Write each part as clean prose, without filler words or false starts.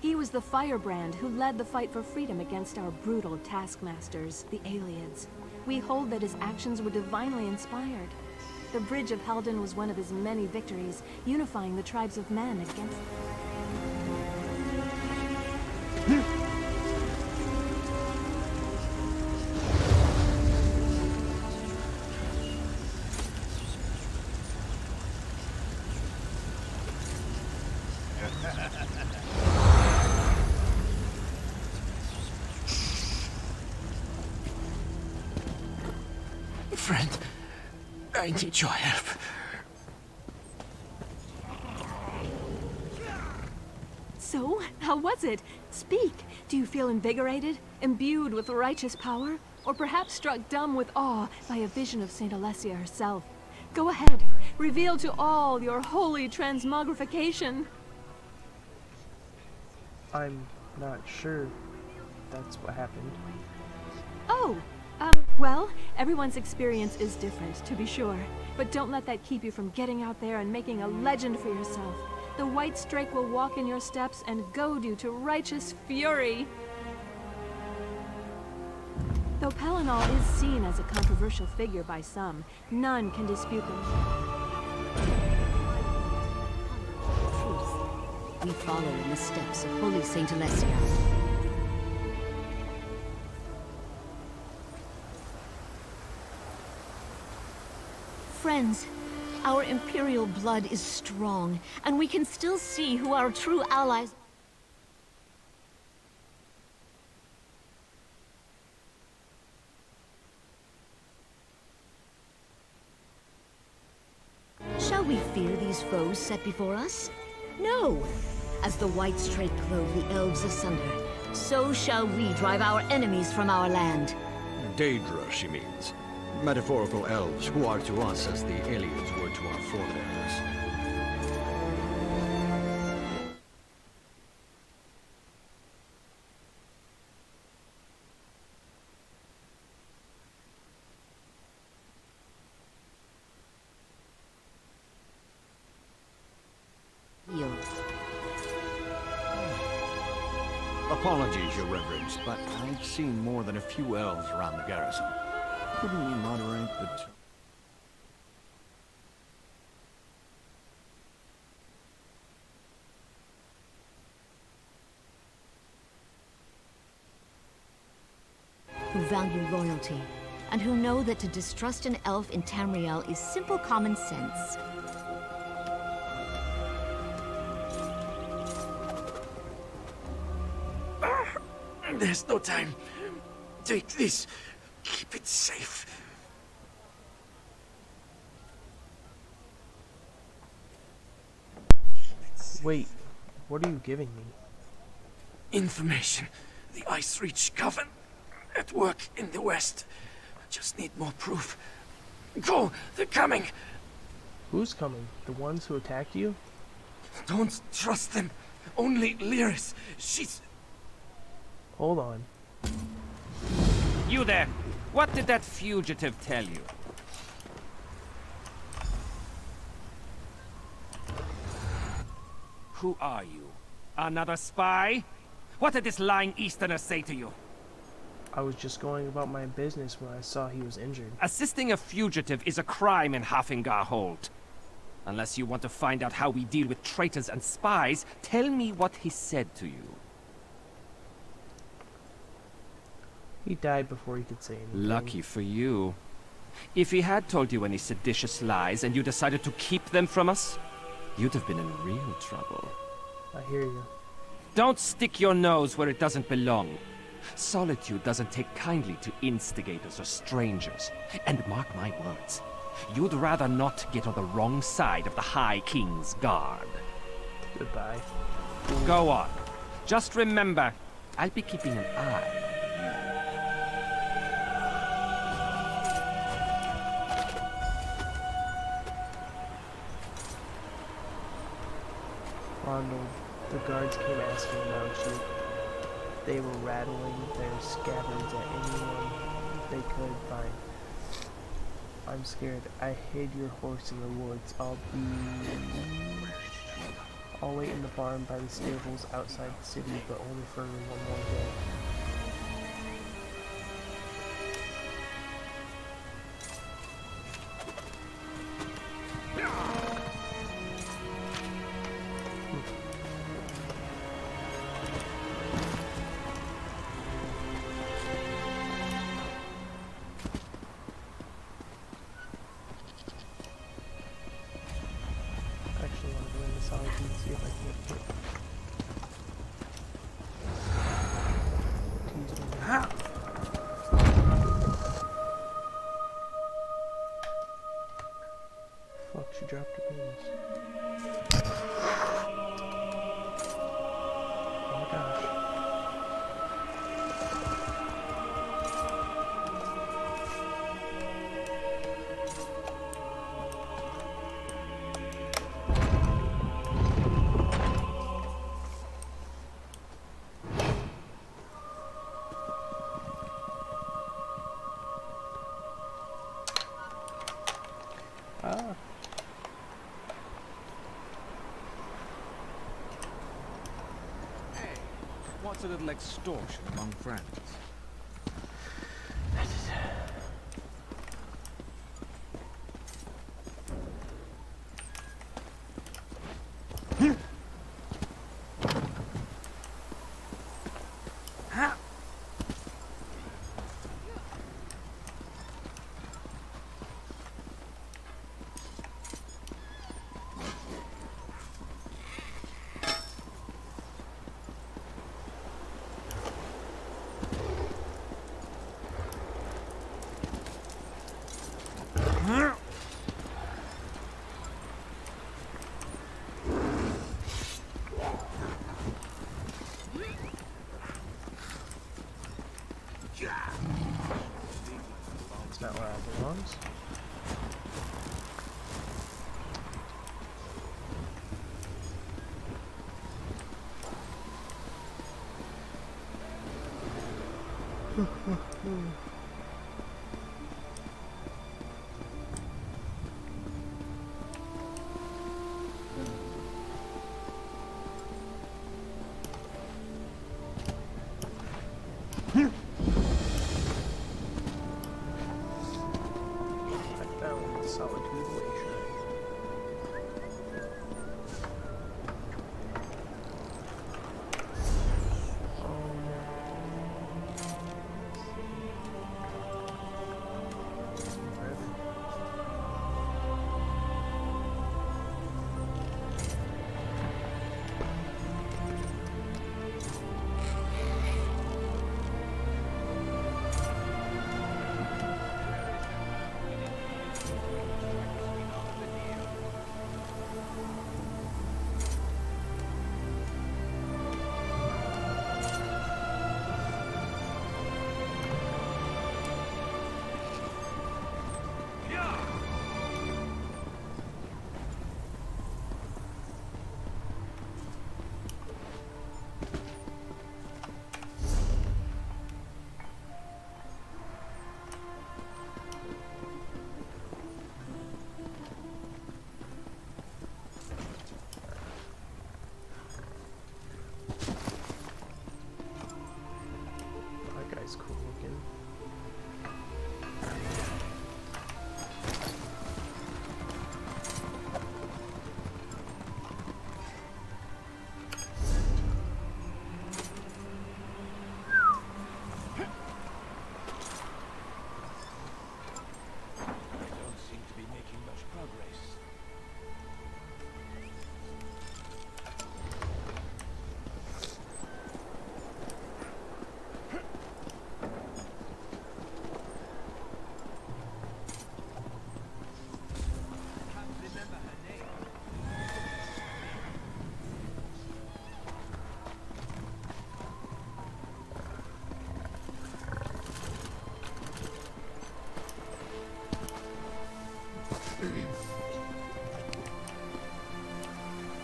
He was the firebrand who led the fight for freedom against our brutal taskmasters, the Aliens. We hold that his actions were divinely inspired. The Bridge of Helden was one of his many victories, unifying the tribes of men against... Friend, I need your help. So, how was it? Speak. Do you feel invigorated, imbued with righteous power, or perhaps struck dumb with awe by a vision of Saint Alessia herself? Go ahead. Reveal to all your holy transmogrification. I'm not sure that's what happened. Oh, well, everyone's experience is different, to be sure. But don't let that keep you from getting out there and making a legend for yourself. The White Strake will walk in your steps and goad you to righteous fury. Though Pelinal is seen as a controversial figure by some, none can dispute them. Truth. We follow in the steps of Holy Saint Alessia. Friends, our Imperial blood is strong, and we can still see who our true allies... Shall we fear these foes set before us? No! As the White Strake clove the elves asunder, so shall we drive our enemies from our land. Daedra, she means. Metaphorical elves who are to us as the aliens were to our forebears. Apologies, Your Reverence, but I've seen more than a few elves around the garrison. Couldn't we moderate the... Who value loyalty, and who know that to distrust an elf in Tamriel is simple common sense. There's no time. Take this. Keep it safe. Wait, what are you giving me? Information. The Ice Reach Coven. At work in the west. Just need more proof. Go! They're coming! Who's coming? The ones who attacked you? Don't trust them. Only Lyris. She's... Hold on. You there! What did that fugitive tell you? Who are you? Another spy? What did this lying Easterner say to you? I was just going about my business when I saw he was injured. Assisting a fugitive is a crime in Hafingar Hold. Unless you want to find out how we deal with traitors and spies, tell me what he said to you. He died before he could say anything. Lucky for you. If he had told you any seditious lies and you decided to keep them from us, you'd have been in real trouble. I hear you. Don't stick your nose where it doesn't belong. Solitude doesn't take kindly to instigators or strangers. And mark my words, you'd rather not get on the wrong side of the High King's guard. Goodbye. Go on. Just remember, I'll be keeping an eye. Rondo, the guards came asking about you. They were rattling their scabbards at anyone they could find. I'm scared. I hid your horse in the woods. I'll wait in the barn by the stables outside the city, but only for 1 more day. Actually, I want to go into Solitude and see if I can't get Fuck, she dropped her penis. Oh my gosh. Ah. Hey, what's a little extortion among friends? It's not where it belongs. I found Solitude Wayshrine. That guy's cool looking. Don't seem to be making much progress.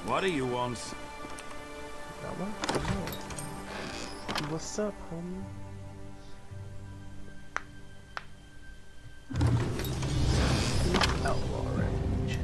What do you want? That one? No. What's up, homie? Outlaw Refuge.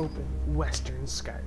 open Western Skyrim.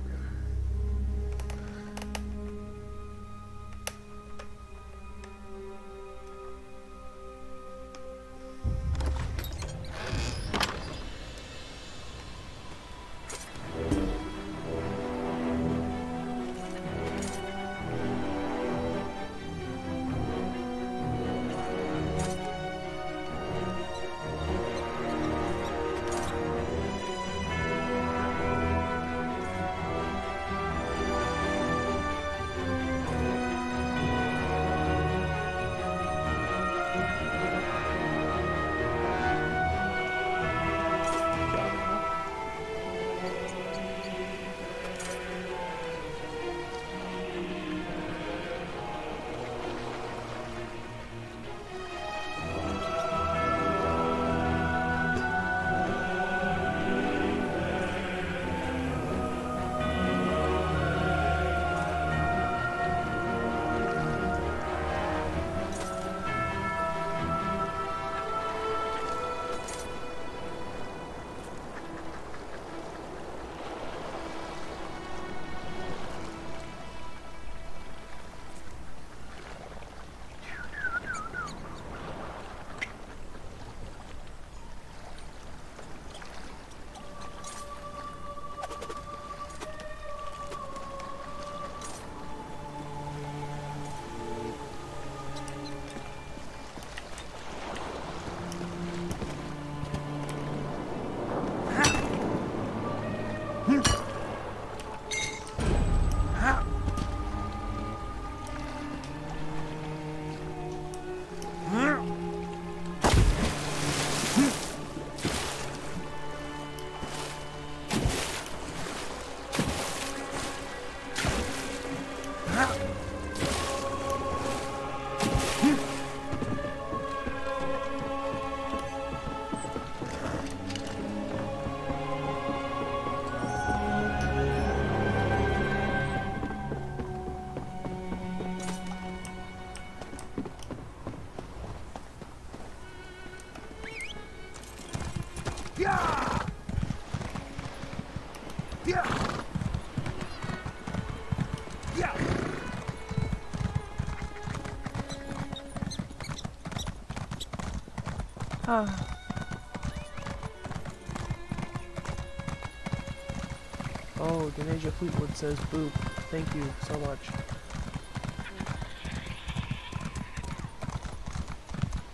Oh, Denasia Fleetwood says boop. Thank you so much.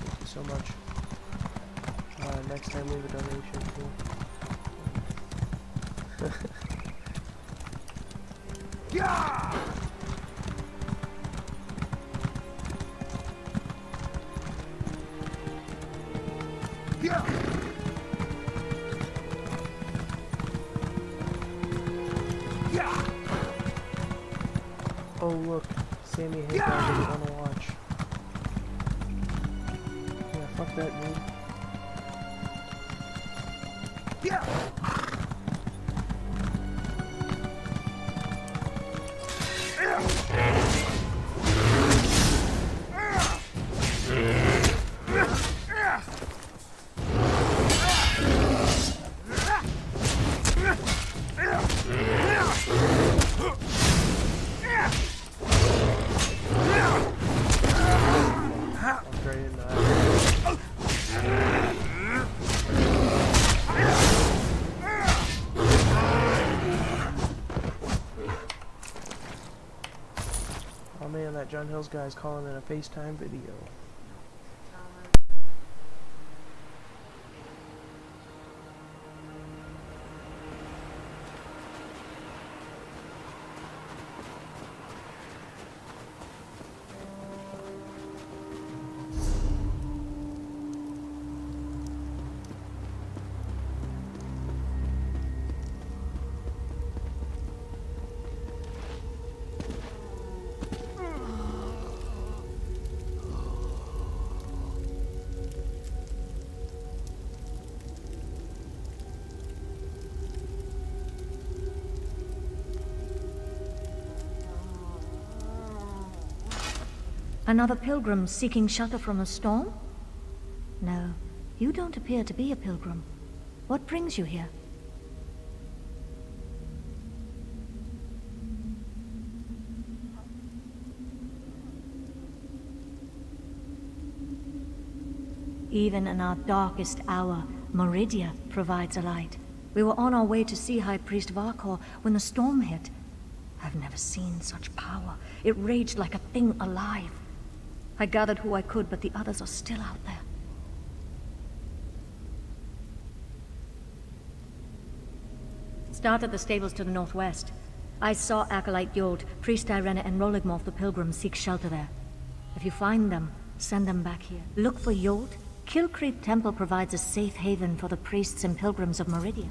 Thank you so much. Next time leave a donation too. Yeah! Yeah! Yeah! Oh look, Sammy Hagar doesn't want to watch. Yeah, fuck that dude. Yeah! Oh man, that John Hills guy's calling in a FaceTime video. Another pilgrim seeking shelter from a storm? No, you don't appear to be a pilgrim. What brings you here? Even in our darkest hour, Meridia provides a light. We were on our way to see High Priest Varkor when the storm hit. I've never seen such power. It raged like a thing alive. I gathered who I could, but the others are still out there. Start at the stables to the northwest. I saw Acolyte Yold, Priest Irena, and Roligmorth the Pilgrim seek shelter there. If you find them, send them back here. Look for Yold. Kill Creek Temple provides a safe haven for the priests and pilgrims of Meridia.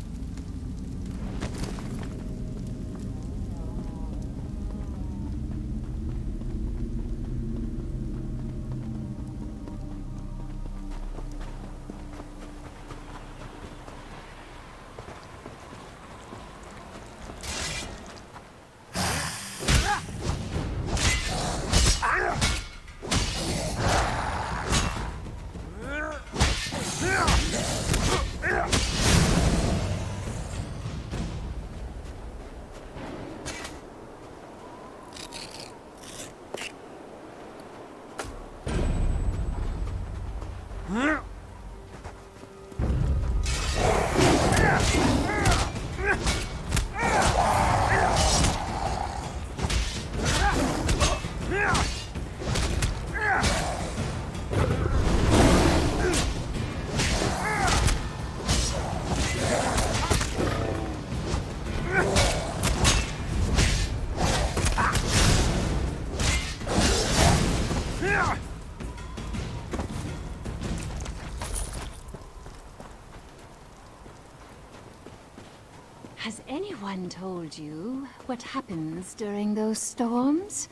Has anyone told you what happens during those storms?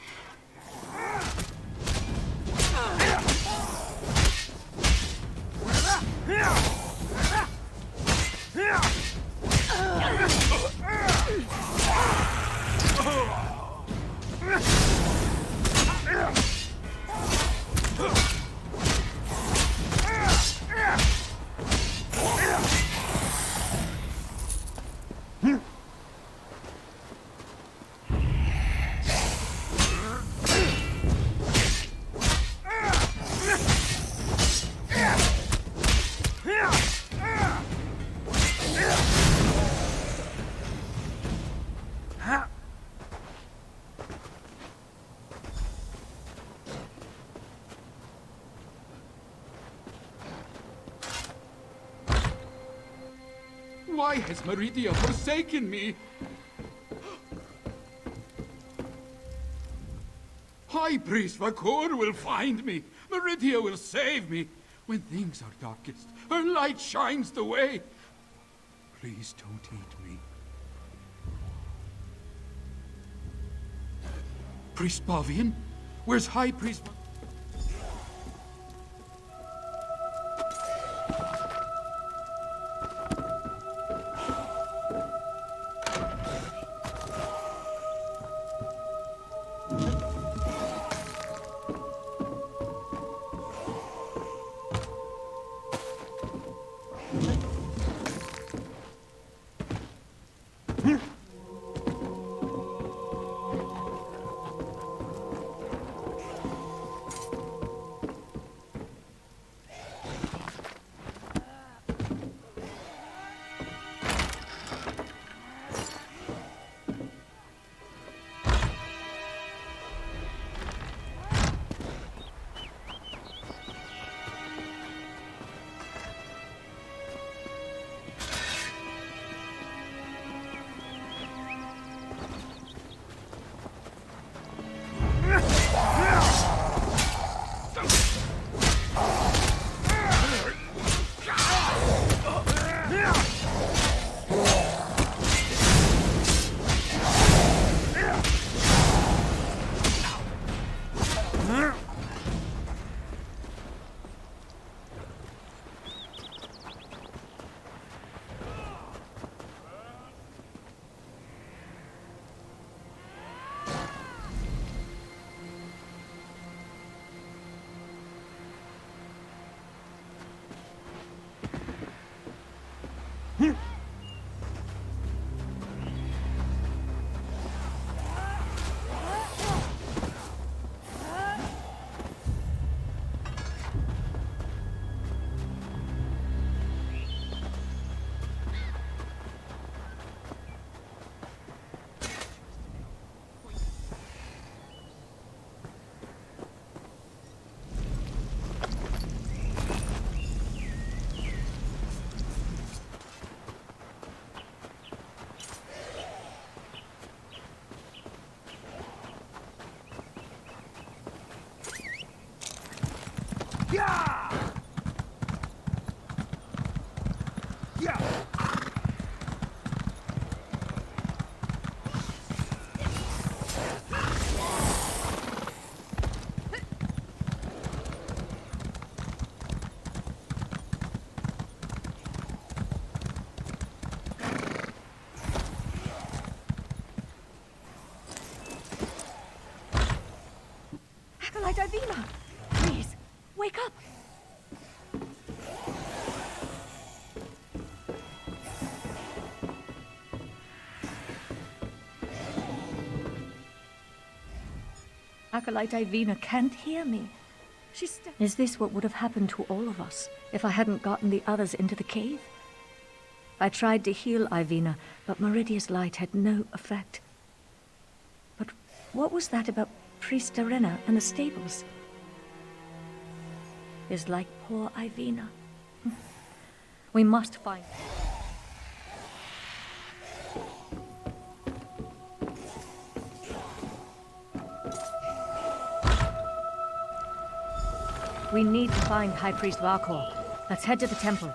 Why has Meridia forsaken me? High Priest Vakor will find me. Meridia will save me. When things are darkest, her light shines the way. Please don't hate me. Priest Bavian? Where's High Priest Acolyte Ivina! Please, wake up! Acolyte Ivina can't hear me. Is this what would have happened to all of us if I hadn't gotten the others into the cave? I tried to heal Ivina, but Meridia's light had no effect. But what was that about Priest Arena and the stables? Is like poor Ivina. We must find her. We need to find High Priest Varkor. Let's head to the temple.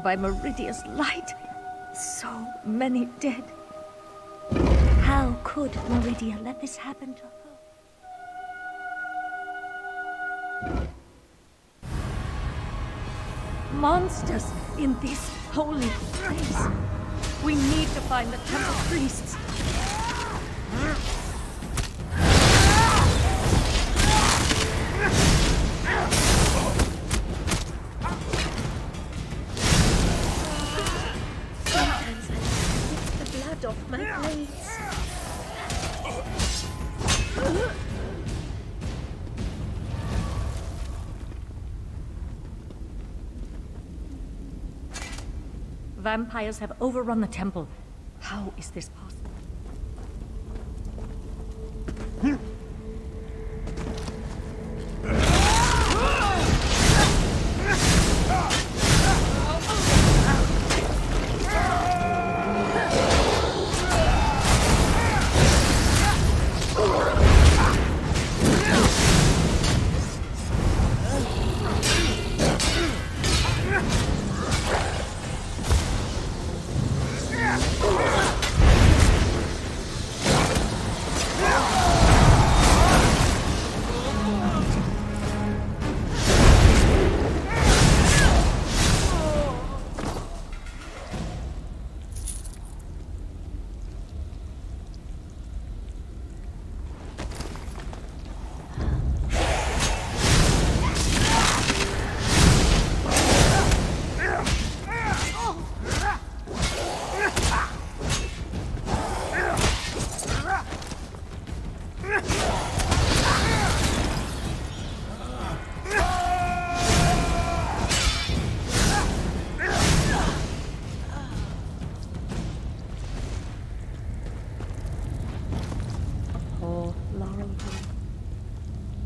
By Meridia's light, so many dead. How could Meridia let this happen to her? Monsters in this holy place. We need to find the temple priests. Sometimes I spit the blood off my blades. Vampires have overrun the temple. How is this possible?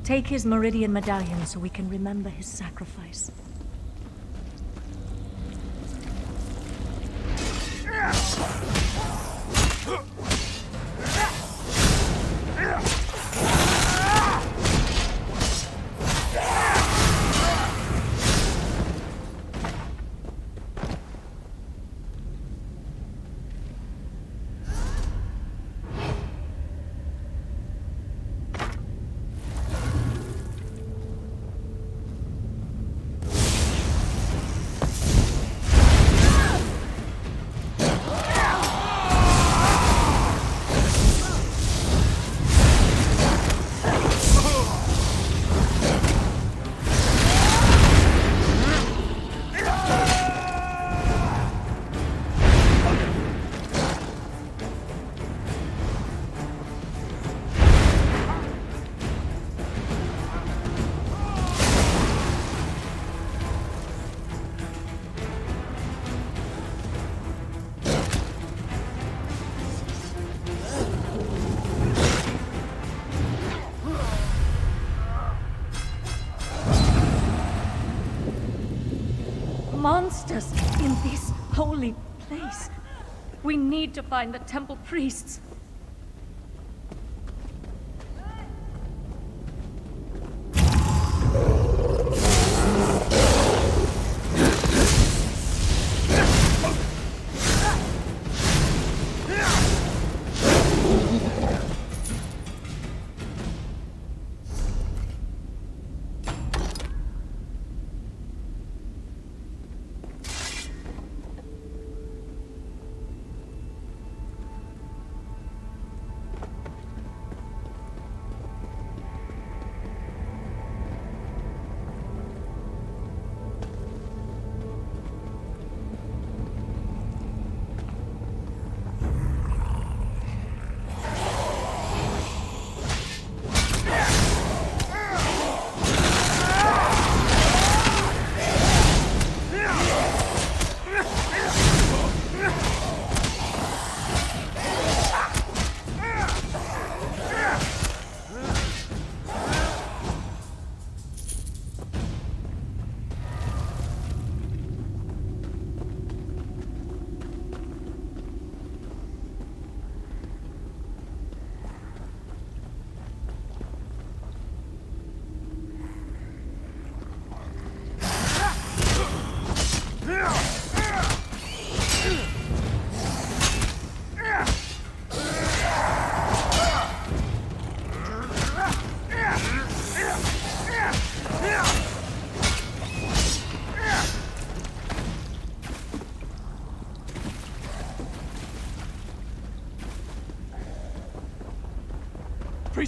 Take his Meridian medallion so we can remember his sacrifice. Monsters in this holy place. We need to find the temple priests.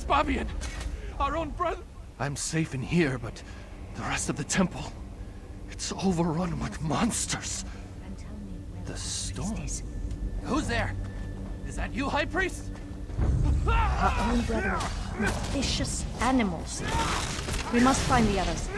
Babian? Our own brother? I'm safe in here, but the rest of the temple, it's overrun with monsters. And tell me where The storm? is. Who's there? Is that you, High Priest? Our own brethren, with vicious animals. We must find the others.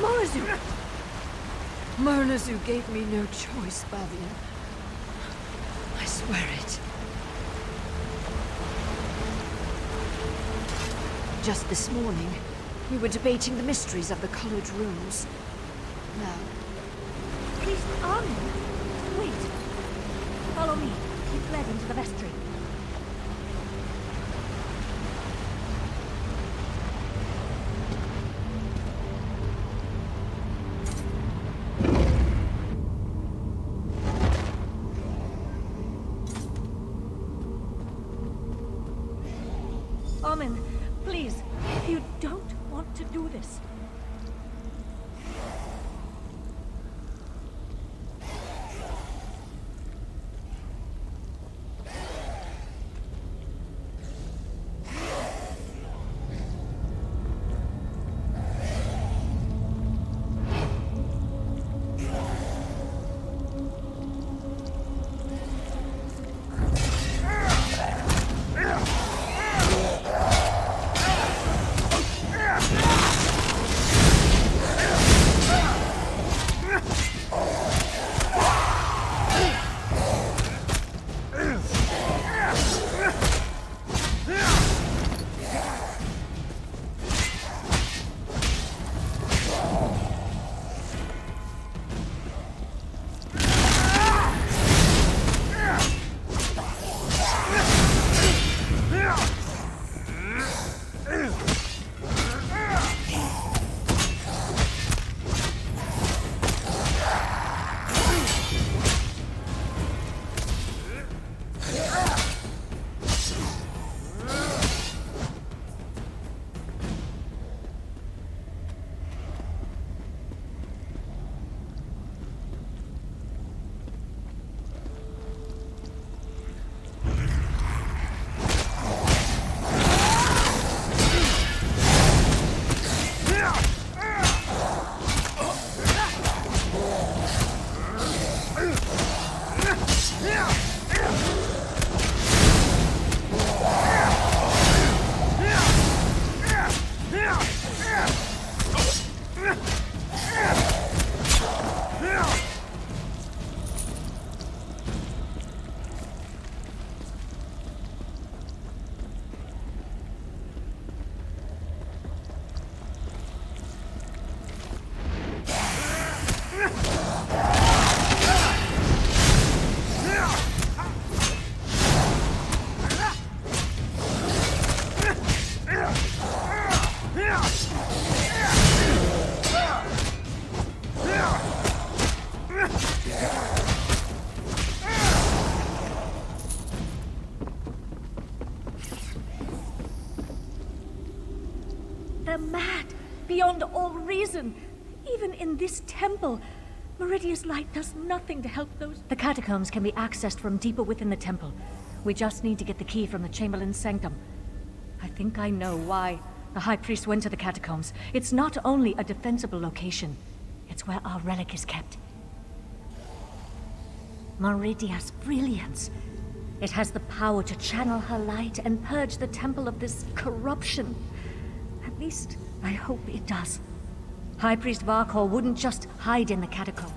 Murlazu! Murlazu gave me no choice, Bavian. I swear it. Just this morning, we were debating the mysteries of the colored rooms. Now, Priest Armin! Wait! Follow me. Keep led into the vestry. Armin, please, you don't want to do this. They're mad, beyond all reason. Even in this temple, Meridia's light does nothing to help those... The catacombs can be accessed from deeper within the temple. We just need to get the key from the Chamberlain's sanctum. I think I know why the High Priest went to the catacombs. It's not only a defensible location, it's where our relic is kept. Meridia's brilliance. It has the power to channel her light and purge the temple of this corruption. At least, I hope it does. High Priest Varkor wouldn't just hide in the catacomb.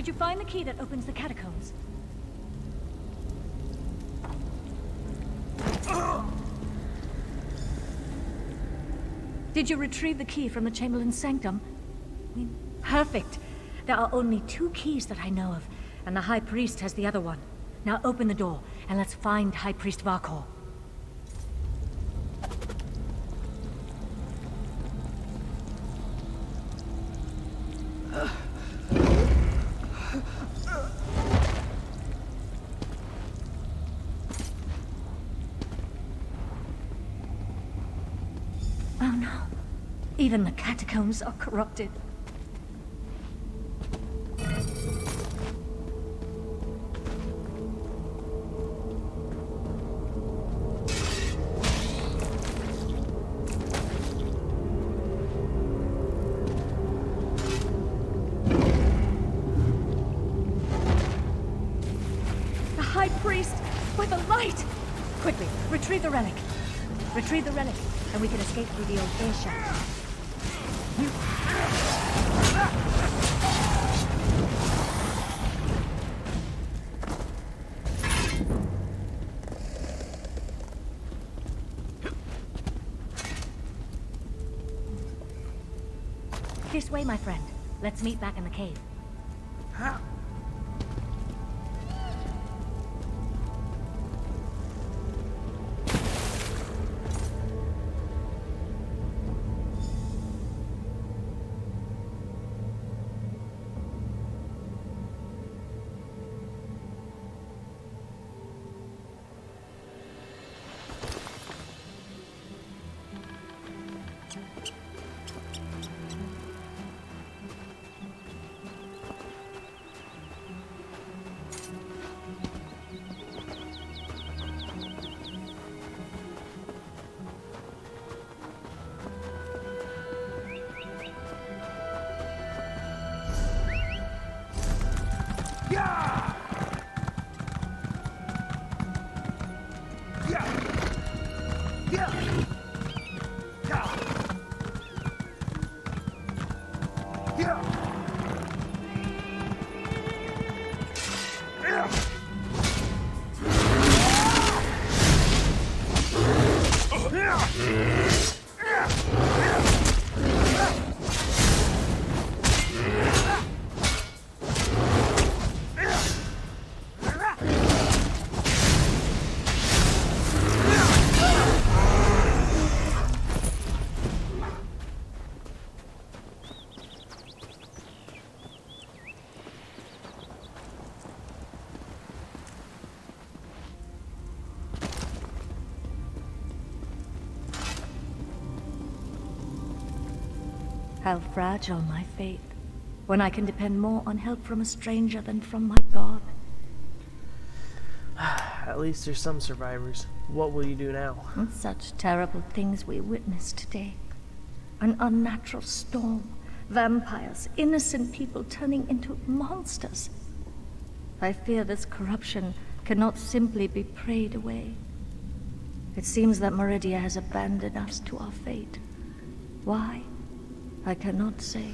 Did you find the key that opens the catacombs? Did you retrieve the key from the Chamberlain's sanctum? Perfect. There are only 2 keys that I know of, and the High Priest has the other one. Now open the door, and let's find High Priest Varkor. Oh no. Even the catacombs are corrupted. The High Priest! By the light! Quickly, retrieve the relic. Retrieve the relic, and we can escape through the old air shaft. This way, my friend. Let's meet back in the cave. How fragile my faith, when I can depend more on help from a stranger than from my God. At least there's some survivors. What will you do now? Such terrible things we witnessed today. An unnatural storm, vampires, innocent people turning into monsters. I fear this corruption cannot simply be prayed away. It seems that Meridia has abandoned us to our fate. Why? I cannot say.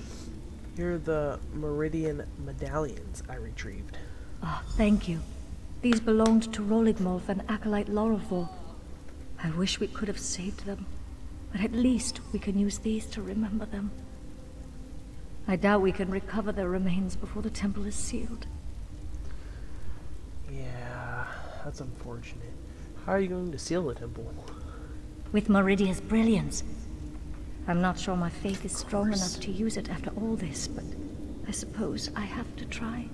Here are the Meridian medallions I retrieved. Ah, thank you. These belonged to Roligmolf and Acolyte Lorelfor. I wish we could have saved them, but at least we can use these to remember them. I doubt we can recover their remains before the temple is sealed. Yeah, that's unfortunate. How are you going to seal the temple? With Meridia's brilliance. I'm not sure my faith is strong enough to use it after all this, but I suppose I have to try.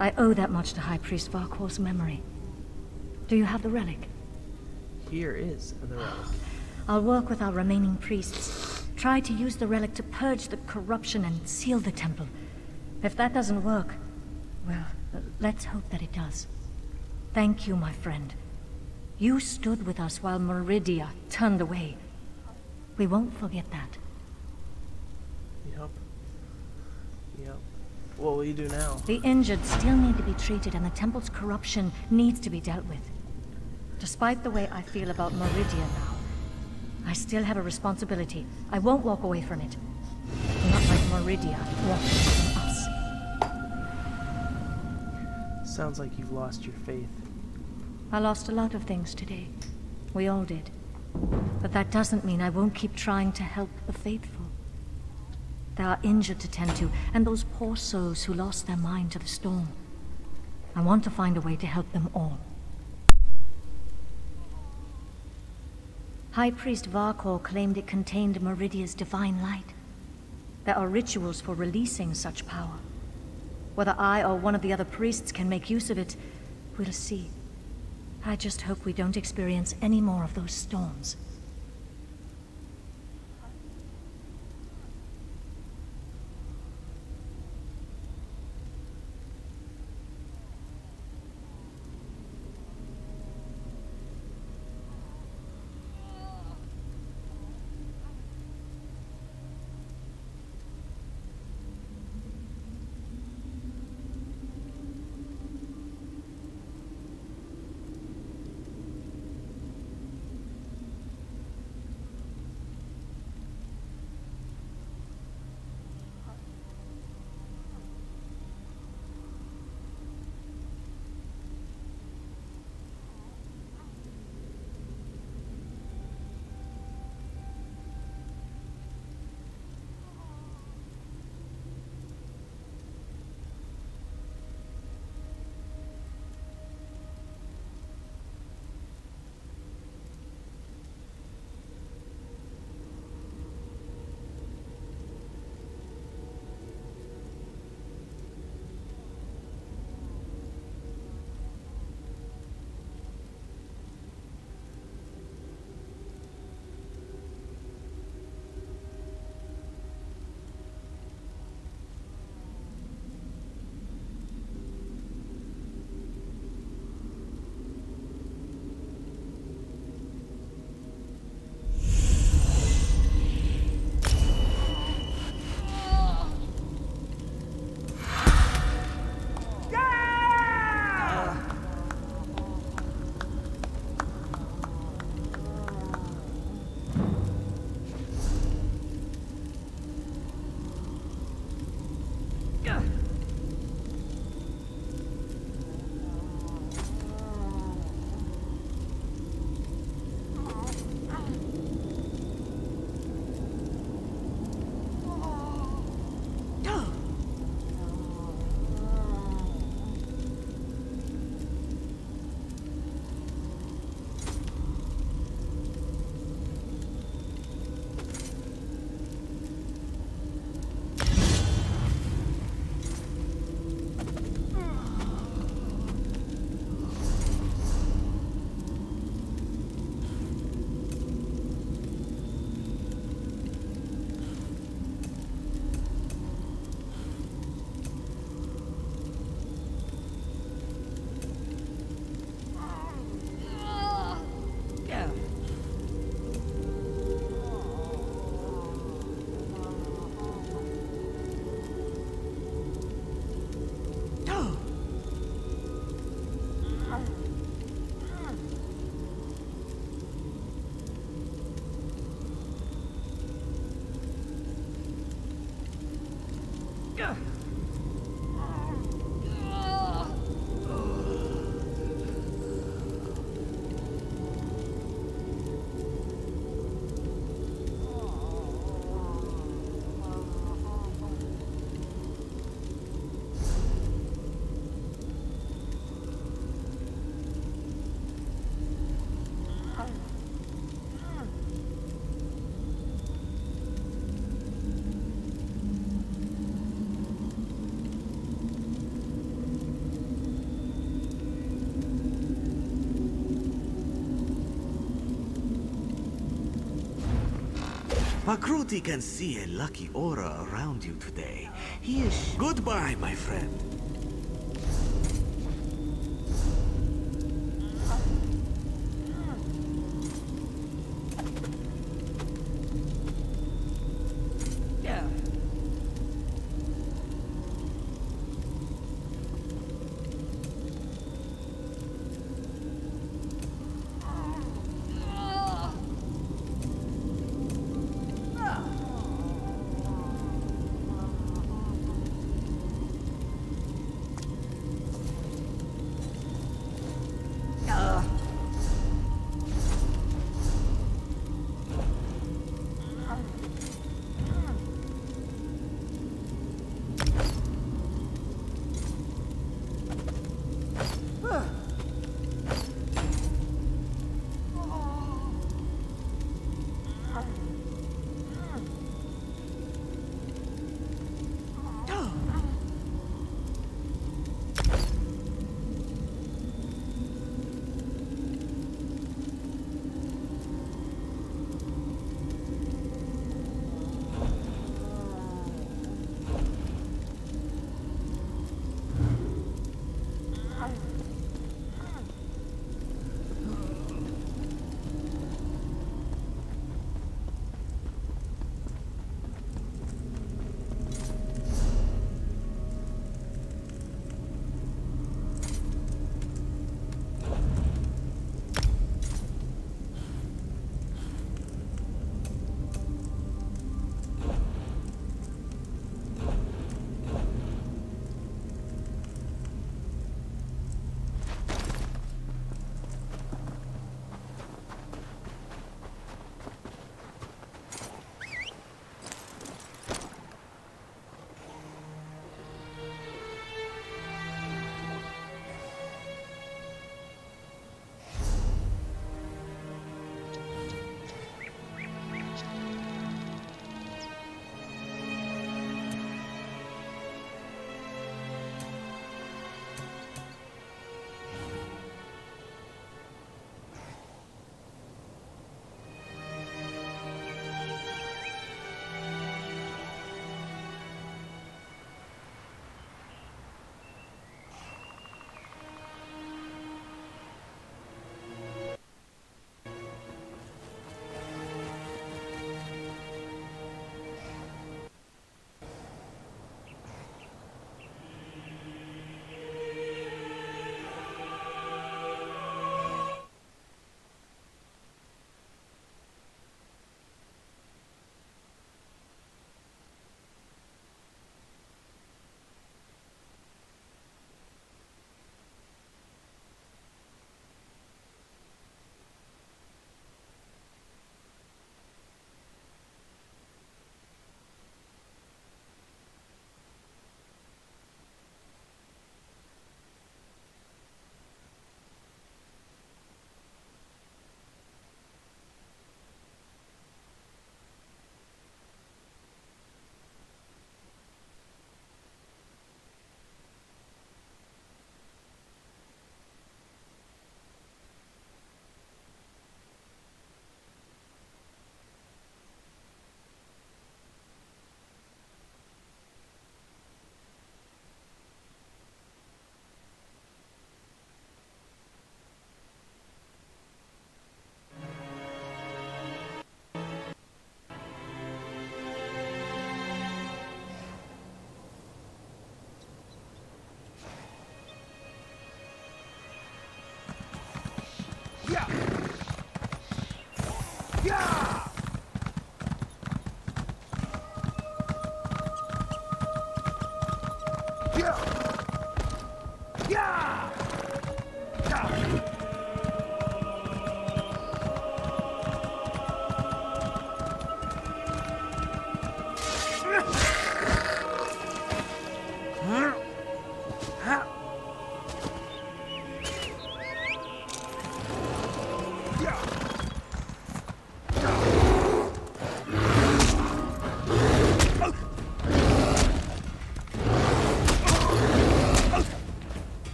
I owe that much to High Priest Varkor's memory. Do you have the relic? Here is the relic. I'll work with our remaining priests. Try to use the relic to purge the corruption and seal the temple. If that doesn't work, well, let's hope that it does. Thank you, my friend. You stood with us while Meridia turned away. We won't forget that. Yep. What will you do now? The injured still need to be treated, and the temple's corruption needs to be dealt with. Despite the way I feel about Meridia now, I still have a responsibility. I won't walk away from it. Not like Meridia walked away from us. Sounds like you've lost your faith. I lost a lot of things today. We all did. But that doesn't mean I won't keep trying to help the faithful. There are injured to tend to, and those poor souls who lost their mind to the storm. I want to find a way to help them all. High Priest Varkor claimed it contained Meridia's divine light. There are rituals for releasing such power. Whether I or one of the other priests can make use of it, we'll see. I just hope we don't experience any more of those storms. Makruti can see a lucky aura around you today. He is... Goodbye, my friend.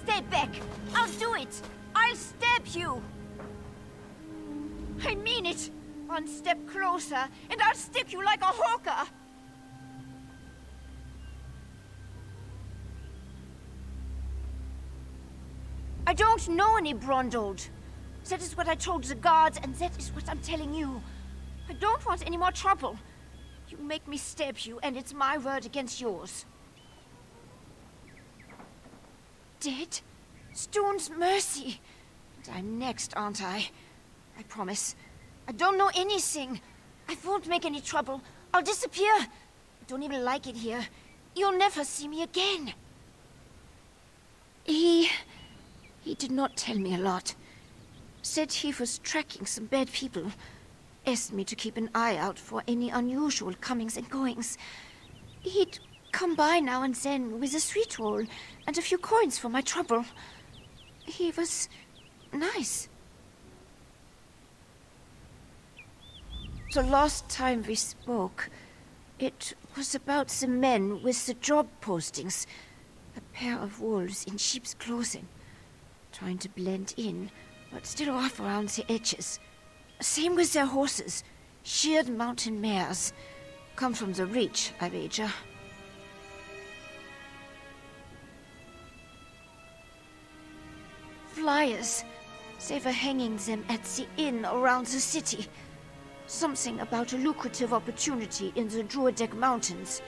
Stay back! I'll do it! I'll stab you! I mean it! One step closer, and I'll stick you like a hawker! I don't know any Brondold. That is what I told the guards, and that is what I'm telling you. I don't want any more trouble. You make me stab you, and it's my word against yours. Dead? Stone's mercy. And I'm next, aren't I? I promise. I don't know anything. I won't make any trouble. I'll disappear. I don't even like it here. You'll never see me again. He did not tell me a lot. Said he was tracking some bad people. Asked me to keep an eye out for any unusual comings and goings. He'd come by now and then with a sweet roll and a few coins for my trouble. He was nice. The last time we spoke, it was about the men with the job postings. A pair of wolves in sheep's clothing. Trying to blend in, but still off around the edges. Same with their horses. Sheared mountain mares. Come from the Reach, I wager. Flyers. They were hanging them at the inn around the city. Something about a lucrative opportunity in the Druidek Mountains.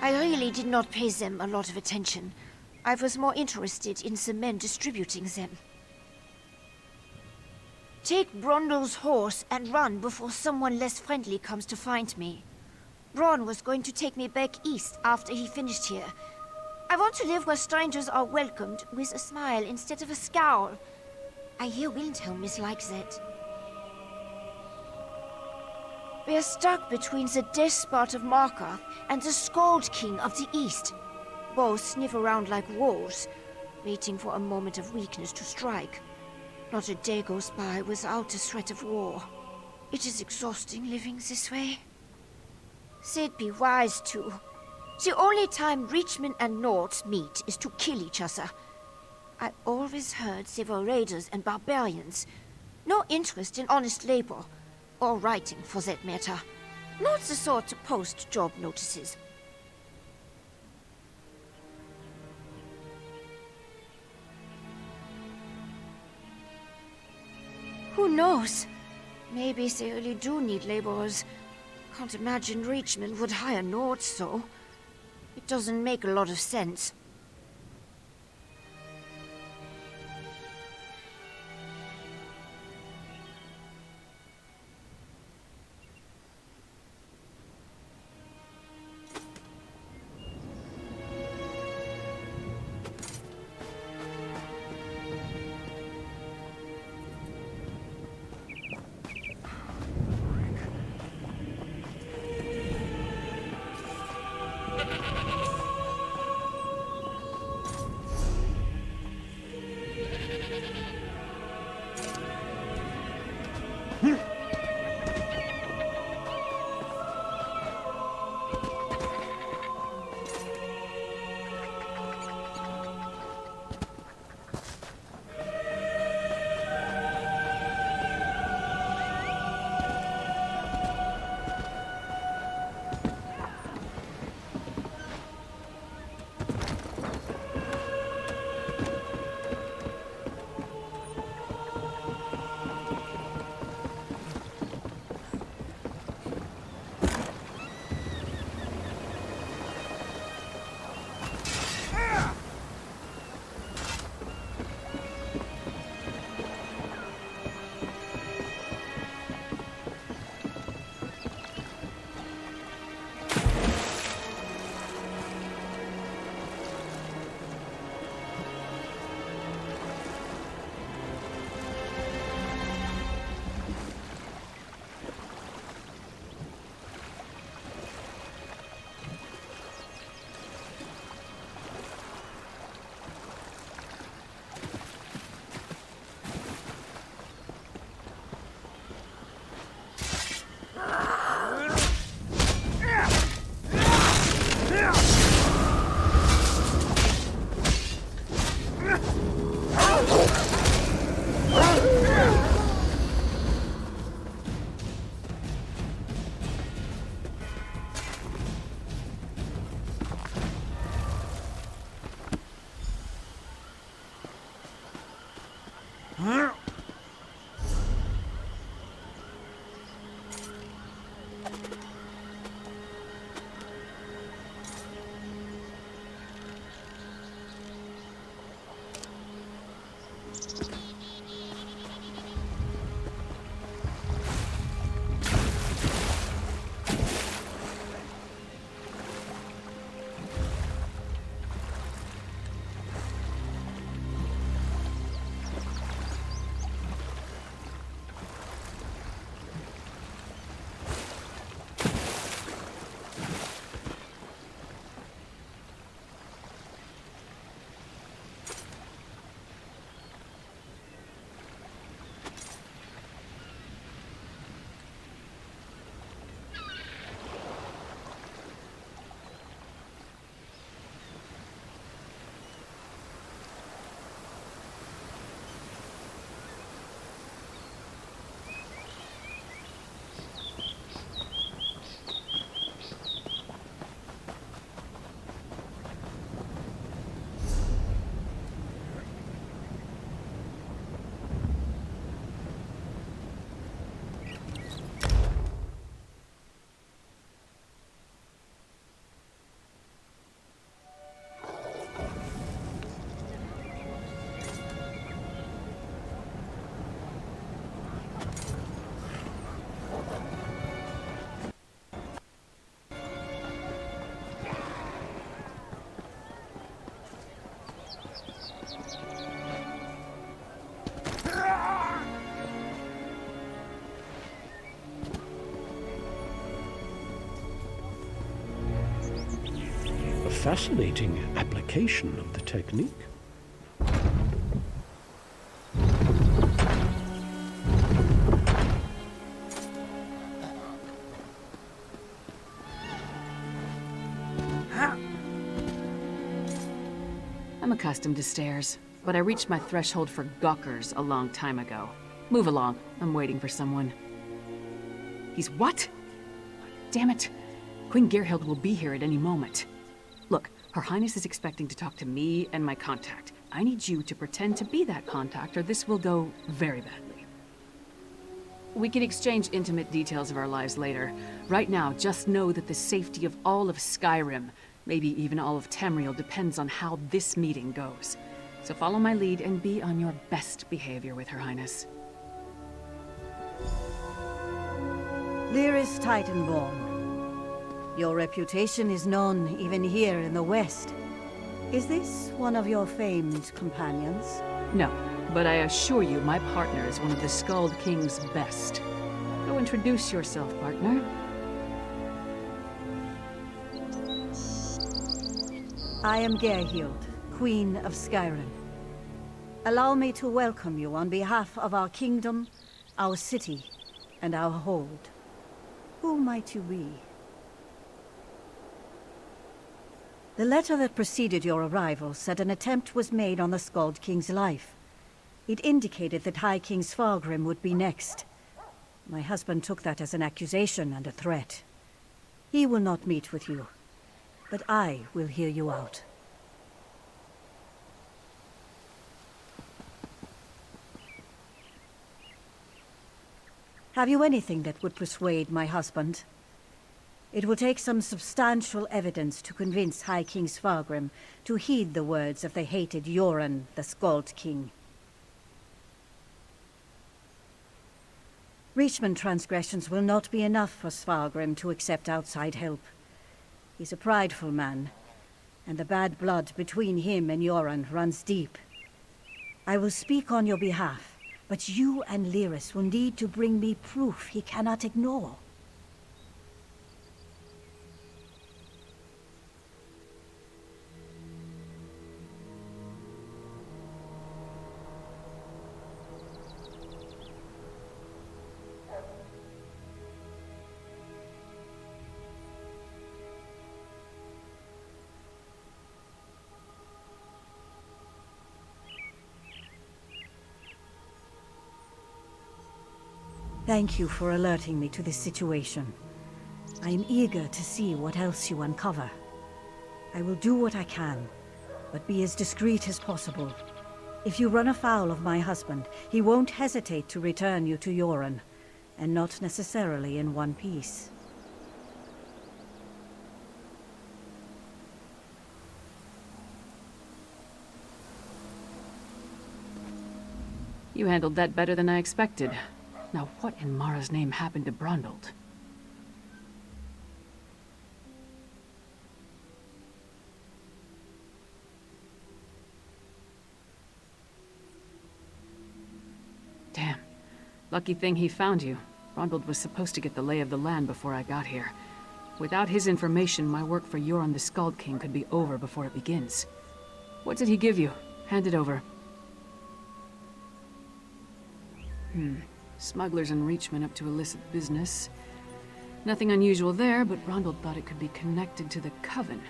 I really did not pay them a lot of attention. I was more interested in the men distributing them. Take Brondol's horse and run before someone less friendly comes to find me. Braun was going to take me back east after he finished here. I want to live where strangers are welcomed with a smile instead of a scowl. I hear Windhelm is like that. We're stuck between the despot of Markarth and the Skald King of the East. Both sniff around like wolves, waiting for a moment of weakness to strike. Not a day goes by without a threat of war. It is exhausting living this way. They'd be wise to. The only time Reachmen and Nords meet is to kill each other. I always heard they were raiders and barbarians. No interest in honest labor. Or writing, for that matter. Not the sort to post job notices. Who knows? Maybe they really do need laborers. Can't imagine Reachmen would hire Nords, though. It doesn't make a lot of sense. fascinating application of the technique. I'm accustomed to stairs, but I reached my threshold for gawkers a long time ago. Move along. I'm waiting for someone. He's what? Damn it. Queen Gerhild will be here at any moment. Look, Her Highness is expecting to talk to me and my contact. I need you to pretend to be that contact, or this will go very badly. We can exchange intimate details of our lives later. Right now, just know that the safety of all of Skyrim, maybe even all of Tamriel, depends on how this meeting goes. So follow my lead and be on your best behavior with Her Highness. Lyris Titanborn. Your reputation is known even here in the West. Is this one of your famed companions? No, but I assure you my partner is one of the Skald King's best. Go introduce yourself, partner. I am Gerhild, Queen of Skyrim. Allow me to welcome you on behalf of our kingdom, our city, and our hold. Who might you be? The letter that preceded your arrival said an attempt was made on the Skald King's life. It indicated that High King Svargrim would be next. My husband took that as an accusation and a threat. He will not meet with you, but I will hear you out. Have you anything that would persuade my husband? It will take some substantial evidence to convince High King Svargrim to heed the words of the hated Yoren, the Skald King. Reachman transgressions will not be enough for Svargrim to accept outside help. He's a prideful man, and the bad blood between him and Yoren runs deep. I will speak on your behalf, but you and Lyris will need to bring me proof he cannot ignore. Thank you for alerting me to this situation. I am eager to see what else you uncover. I will do what I can, but be as discreet as possible. If you run afoul of my husband, he won't hesitate to return you to Yoren, and not necessarily in one piece. You handled that better than I expected. Now what in Mara's name happened to Brondald? Damn. Lucky thing he found you. Brondald was supposed to get the lay of the land before I got here. Without his information, my work for Yoren the Skald King could be over before it begins. What did he give you? Hand it over. Smugglers and Reachmen up to illicit business. Nothing unusual there, but Brondald thought it could be connected to the Coven.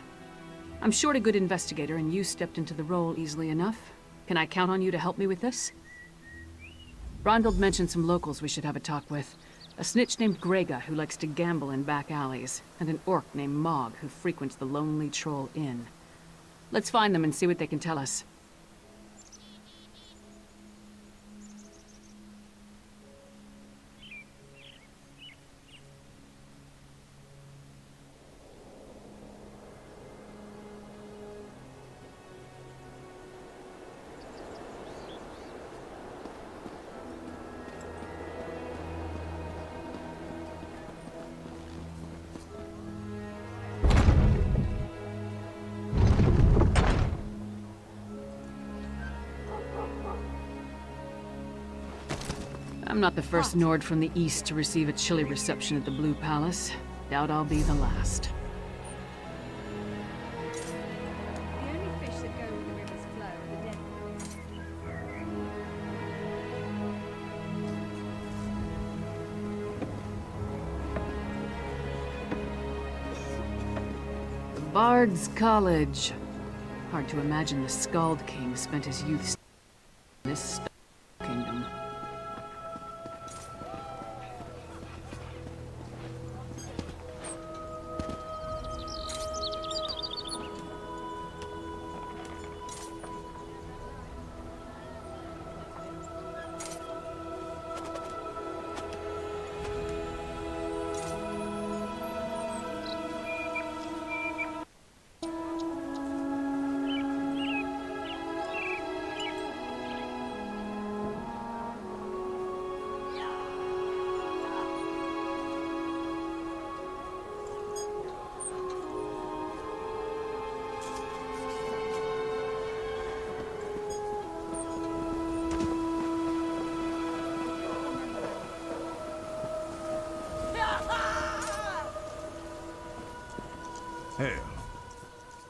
I'm short a good investigator, and you stepped into the role easily enough. Can I count on you to help me with this? Brondald mentioned some locals we should have a talk with. A snitch named Grega, who likes to gamble in back alleys, and an orc named Mog, who frequents the Lonely Troll Inn. Let's find them and see what they can tell us. I'm not the first Nord from the east to receive a chilly reception at the Blue Palace. Doubt I'll be the last. Bard's College. Hard to imagine the Skald King spent his youth in this kingdom.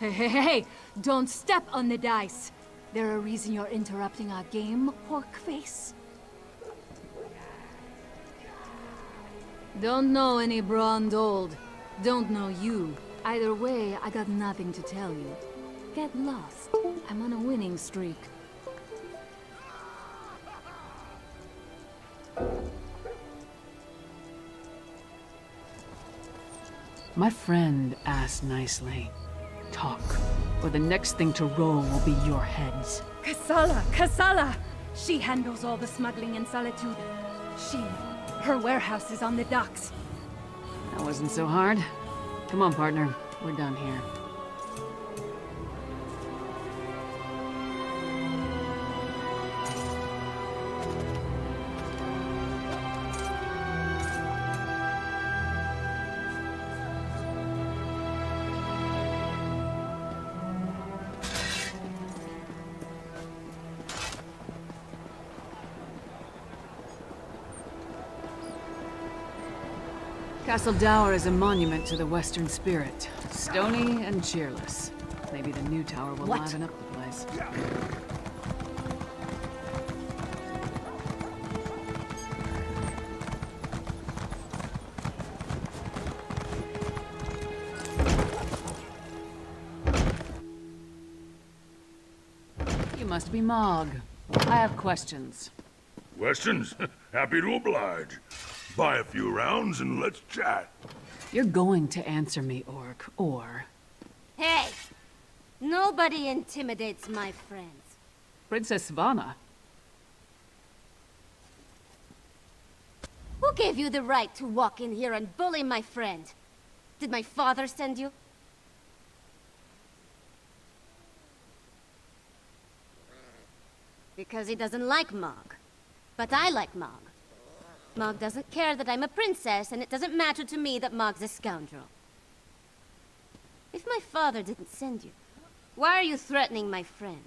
Hey, don't step on the dice. There a reason you're interrupting our game, pork face? Don't know any Brondhold. Don't know you. Either way, I got nothing to tell you. Get lost. I'm on a winning streak. My friend asked nicely. Talk, or the next thing to roll will be your heads. Kassala! She handles all the smuggling in Solitude. Her warehouse is on the docks. That wasn't so hard. Come on, partner. We're done here. Castle Dower is a monument to the Western spirit. Stony and cheerless. Maybe the new tower will liven up the place. You must be Mog. I have questions. Questions? Happy to oblige. Buy a few rounds and let's chat. You're going to answer me, Orc, or... Hey! Nobody intimidates my friends. Princess Svanna. Who gave you the right to walk in here and bully my friend? Did my father send you? Because he doesn't like Mog. But I like Mog. Mog doesn't care that I'm a princess, and it doesn't matter to me that Mog's a scoundrel. If my father didn't send you, why are you threatening my friend?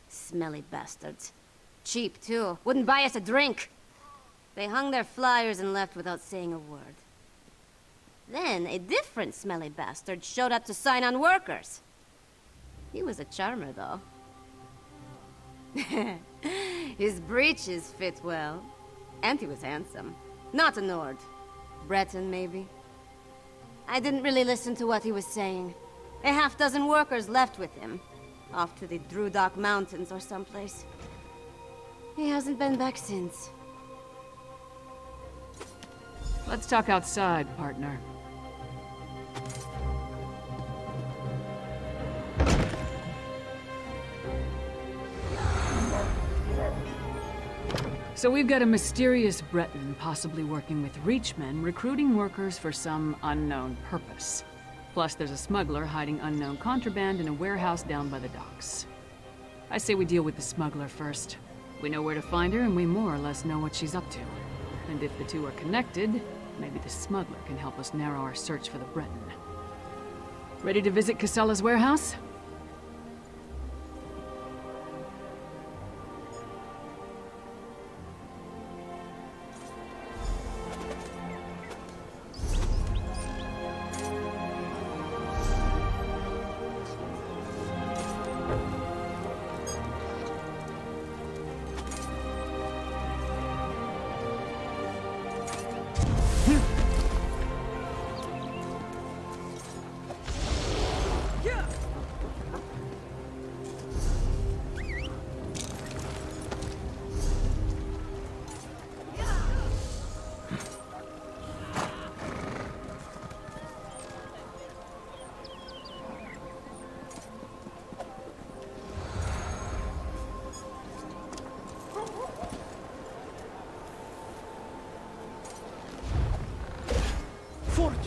Smelly bastards. Cheap, too. Wouldn't buy us a drink. They hung their flyers and left without saying a word. Then, a different smelly bastard showed up to sign on workers. He was a charmer, though. His breeches fit well. And he was handsome. Not a Nord. Breton, maybe. I didn't really listen to what he was saying. A half-dozen workers left with him. Off to the Drudok Mountains or someplace. He hasn't been back since. Let's talk outside, partner. So we've got a mysterious Breton possibly working with Reachmen, recruiting workers for some unknown purpose. Plus there's a smuggler hiding unknown contraband in a warehouse down by the docks. I say we deal with the smuggler first. We know where to find her and we more or less know what she's up to. And if the two are connected, maybe the smuggler can help us narrow our search for the Breton. Ready to visit Kassala's warehouse?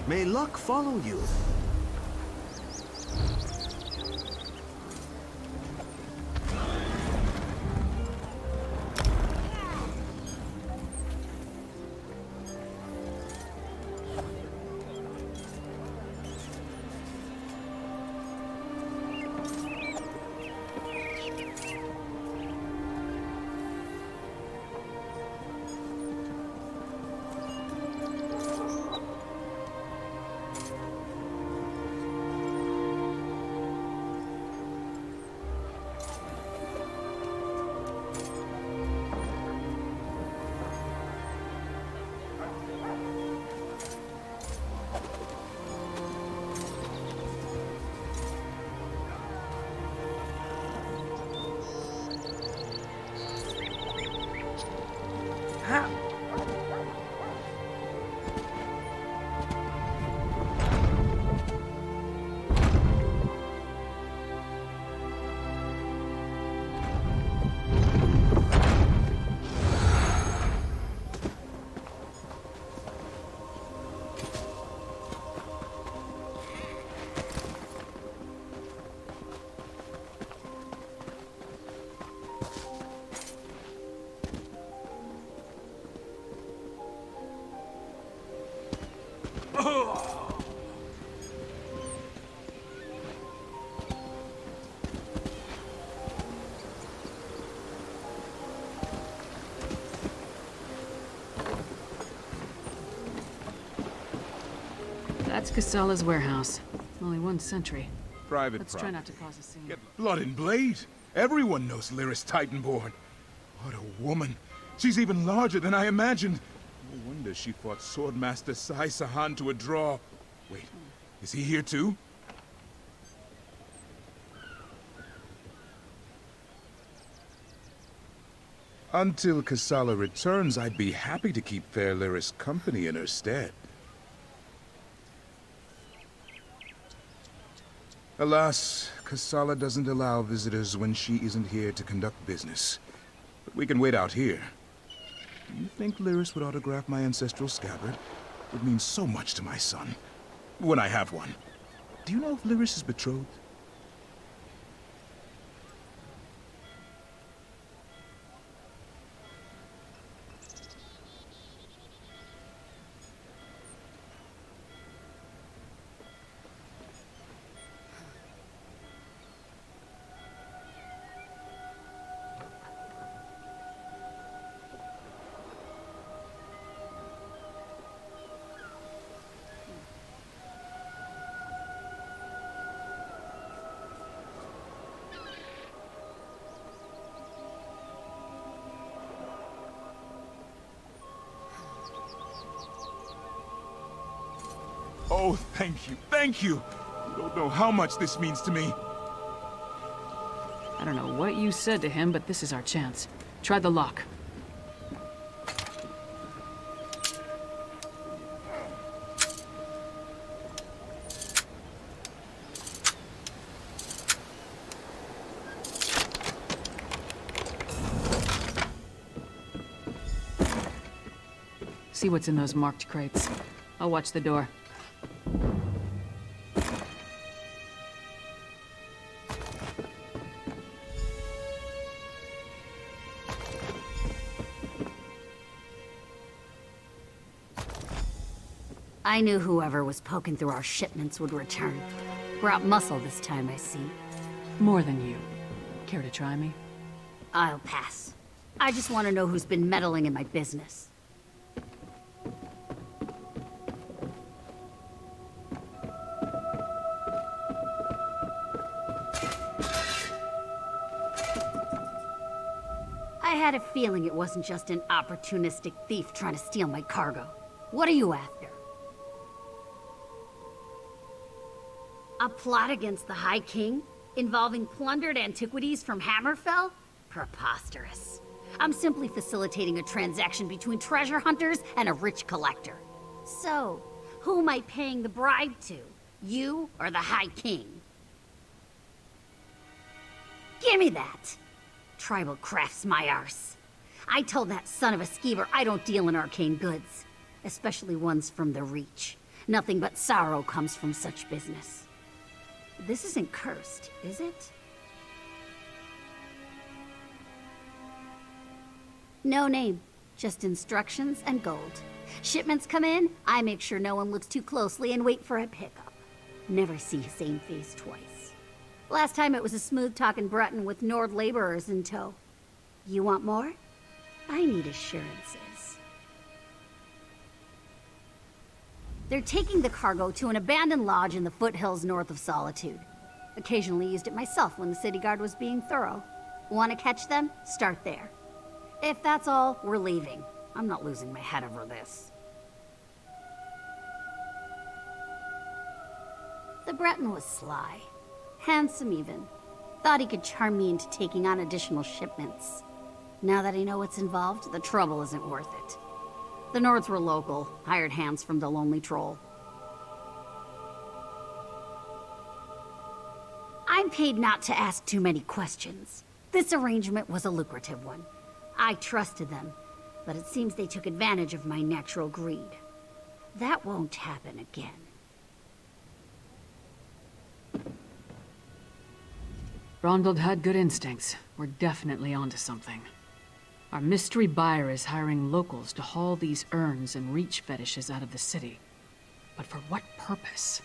May luck follow you. That's Kasala's warehouse. Only one sentry. Private Let's try not to cause a scene. Get blood and blade. Everyone knows Lyris Titanborn. What a woman. She's even larger than I imagined. No wonder she fought Swordmaster Sai Sahan to a draw. Wait, is he here too? Until Kasala returns, I'd be happy to keep Fair Lyris company in her stead. Alas, Kasala doesn't allow visitors when she isn't here to conduct business. But we can wait out here. Do you think Lyris would autograph my ancestral scabbard? It would mean so much to my son. When I have one. Do you know if Lyris is betrothed? Oh, thank you, thank you! You don't know how much this means to me. I don't know what you said to him, but this is our chance. Try the lock. See what's in those marked crates. I'll watch the door. I knew whoever was poking through our shipments would return. Brought muscle this time, I see. More than you. Care to try me? I'll pass. I just want to know who's been meddling in my business. I had a feeling it wasn't just an opportunistic thief trying to steal my cargo. What are you after? A plot against the High King? Involving plundered antiquities from Hammerfell? Preposterous. I'm simply facilitating a transaction between treasure hunters and a rich collector. So, who am I paying the bribe to? You or the High King? Give me that! Tribal craft's my arse. I told that son of a skeever I don't deal in arcane goods. Especially ones from the Reach. Nothing but sorrow comes from such business. This isn't cursed, is it? No name, just instructions and gold. Shipments come in, I make sure no one looks too closely and wait for a pickup. Never see same face twice. Last time it was a smooth-talking Breton with Nord laborers in tow. You want more? I need assurances. They're taking the cargo to an abandoned lodge in the foothills north of Solitude. Occasionally used it myself when the city guard was being thorough. Want to catch them? Start there. If that's all, we're leaving. I'm not losing my head over this. The Breton was sly. Handsome even. Thought he could charm me into taking on additional shipments. Now that I know what's involved, the trouble isn't worth it. The Nords were local, hired hands from the Lonely Troll. I'm paid not to ask too many questions. This arrangement was a lucrative one. I trusted them, but it seems they took advantage of my natural greed. That won't happen again. Ronald had good instincts. We're definitely onto something. Our mystery buyer is hiring locals to haul these urns and reach fetishes out of the city. But for what purpose?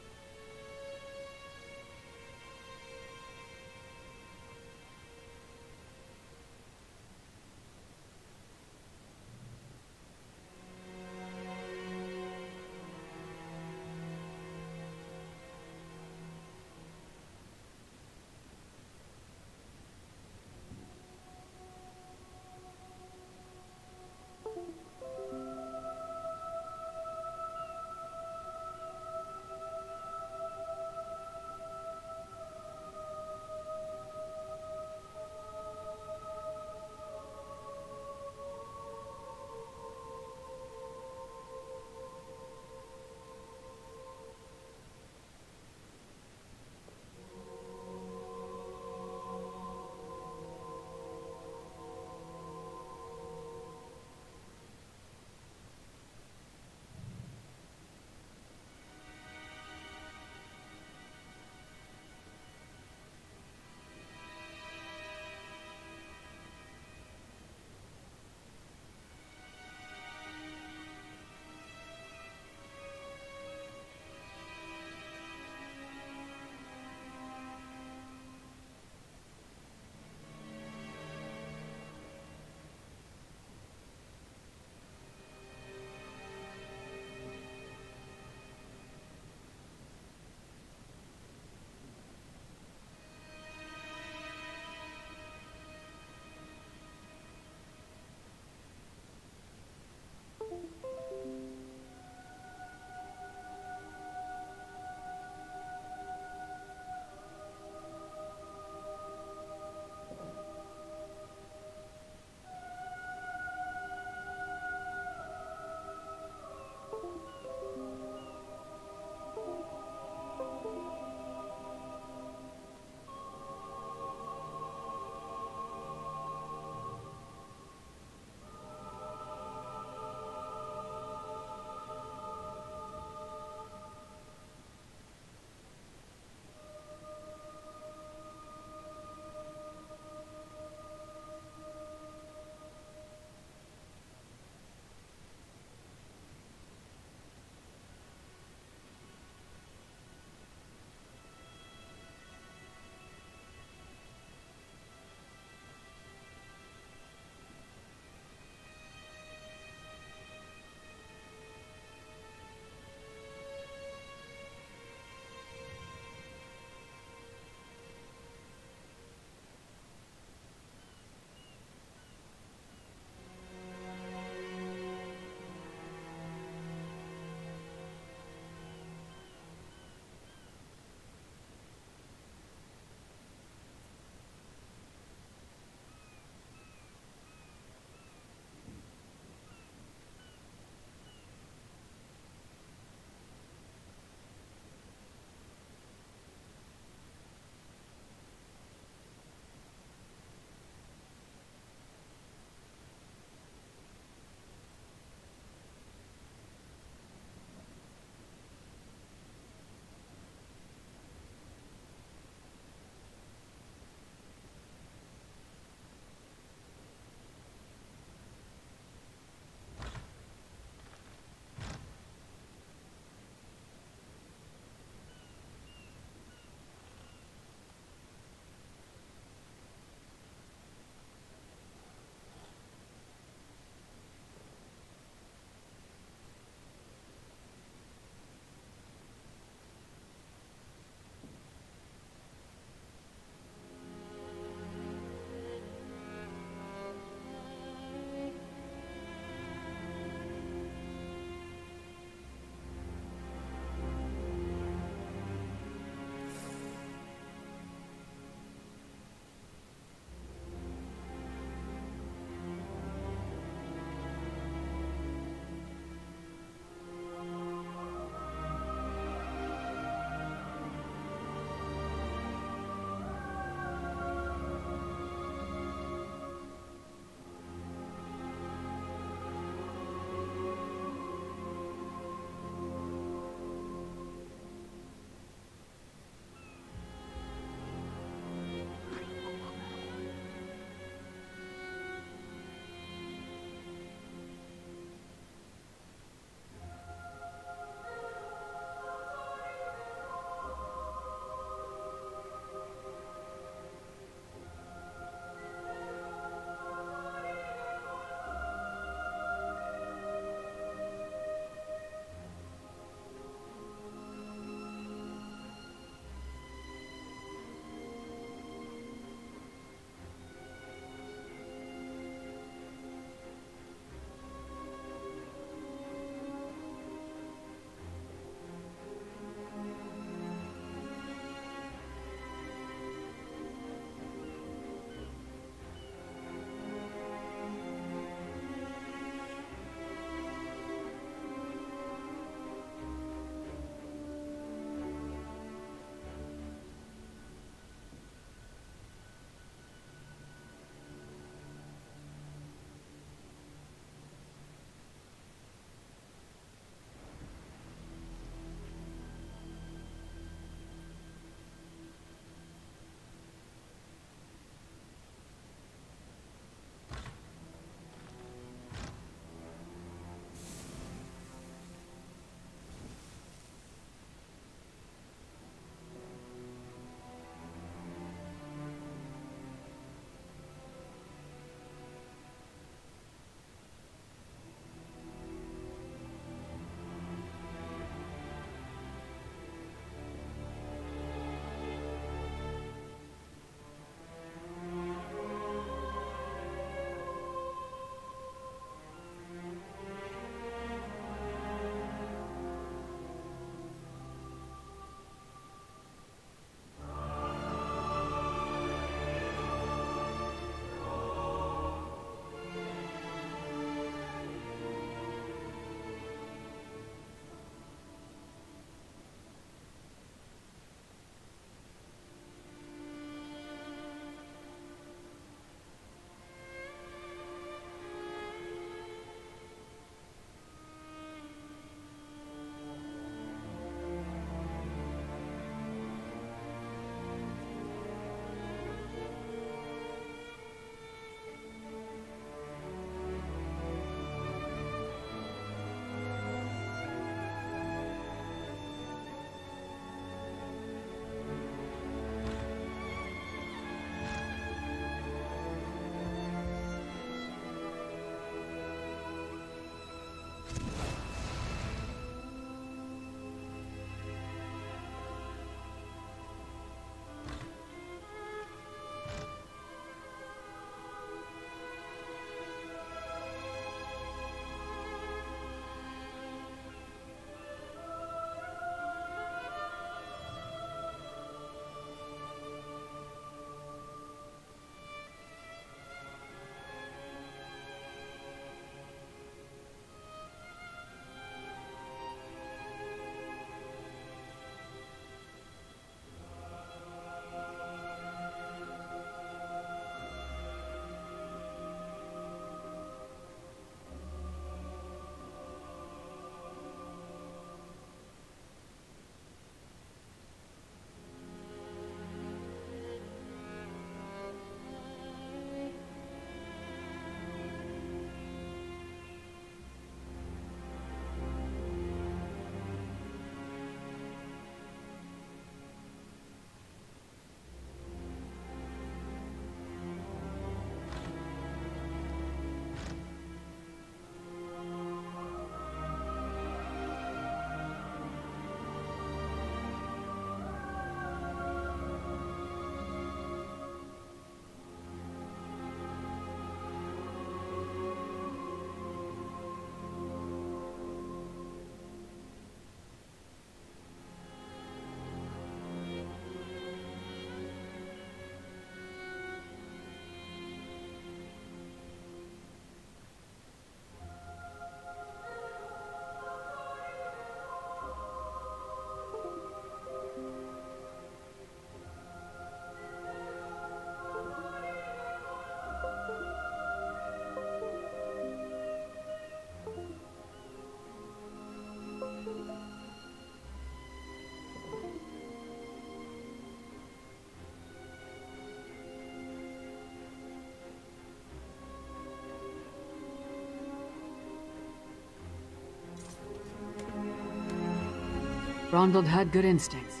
Brondald had good instincts.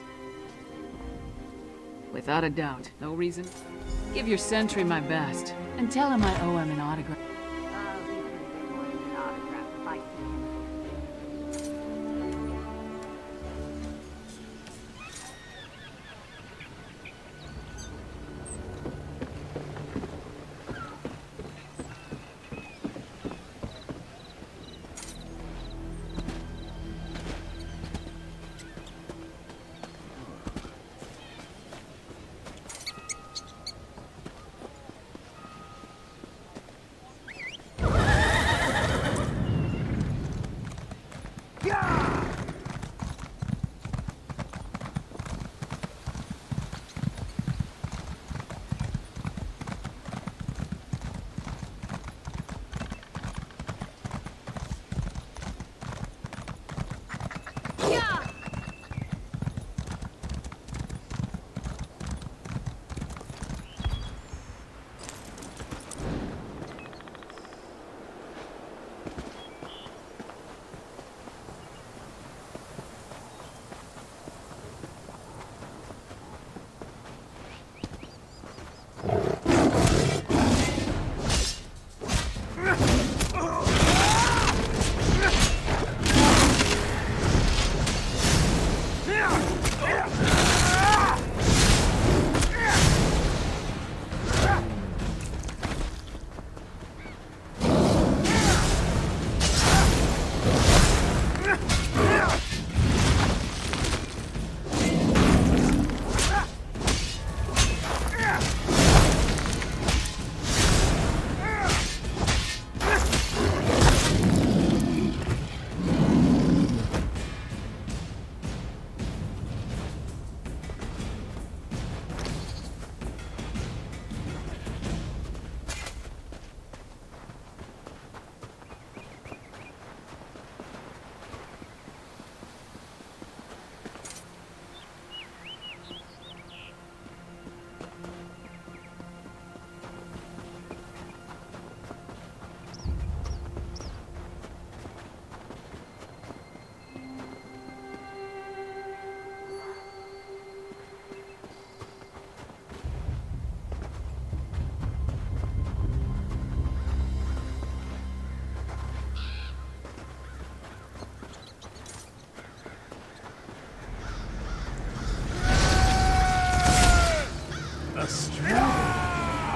Without a doubt, no reason. Give your sentry my best, and tell him I owe him an autograph.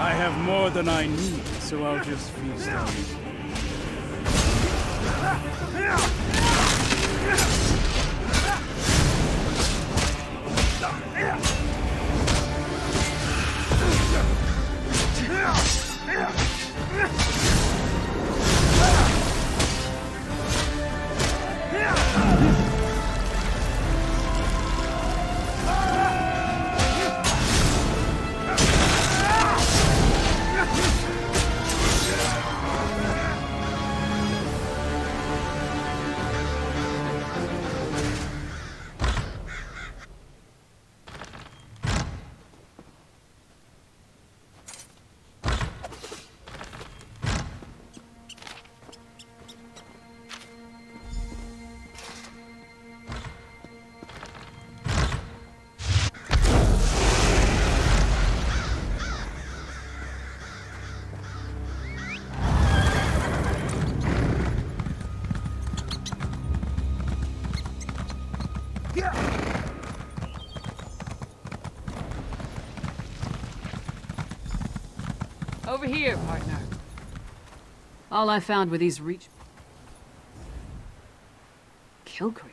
I have more than I need, so I'll just feast on it. Over here, partner. All I found were these reach... Kilcreath.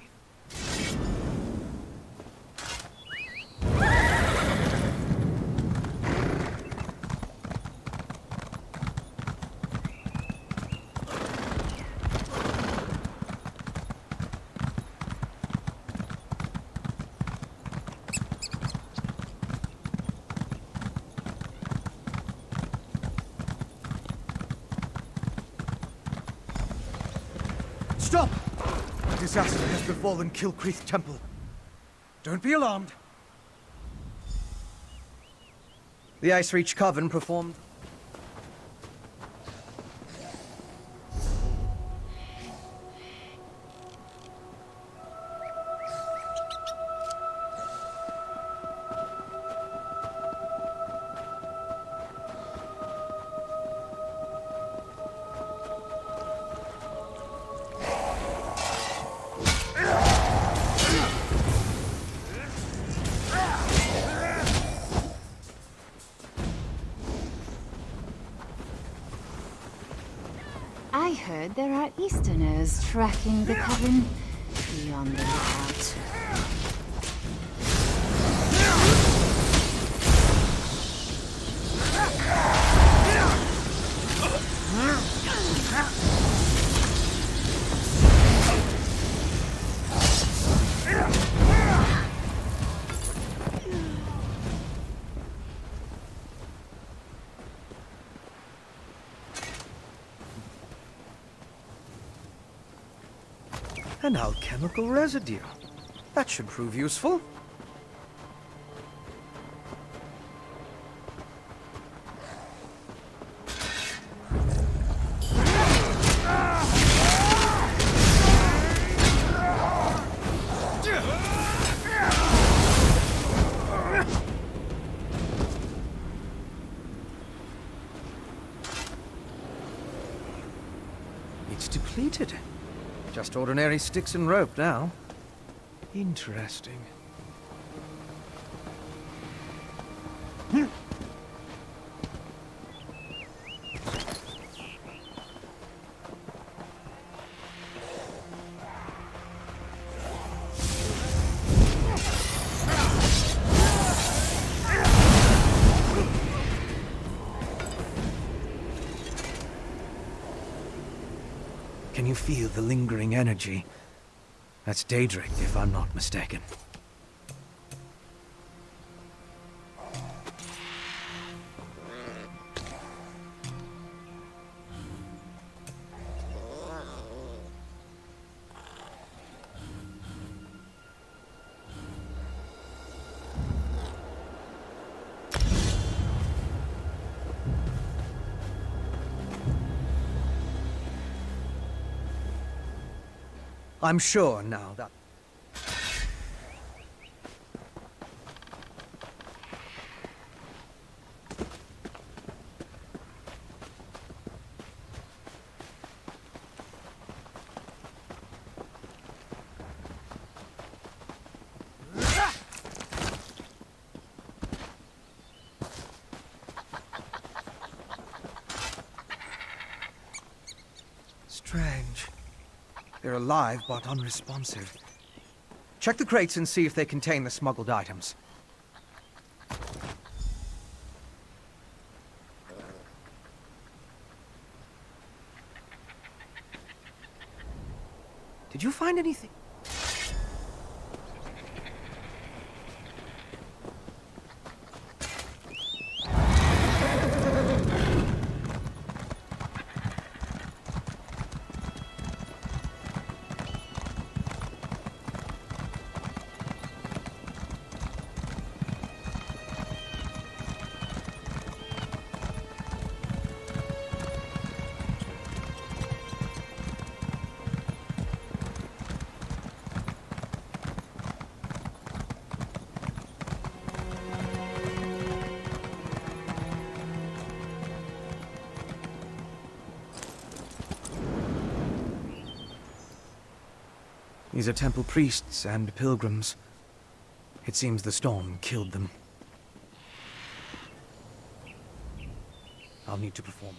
Stop! A disaster has befallen Kilcreath Temple. Don't be alarmed. The Ice Reach Coven performed... heard there are Easterners tracking the Coven. Be on the lookout. An alchemical residue. That should prove useful. It's depleted. Just ordinary sticks and rope now. Interesting. Can you feel the lingering energy? That's Daedric, if I'm not mistaken. I'm sure now that... Strange. They're alive, but unresponsive. Check the crates and see if they contain the smuggled items. Did you find anything? These are temple priests and pilgrims. It seems the storm killed them. I'll need to perform.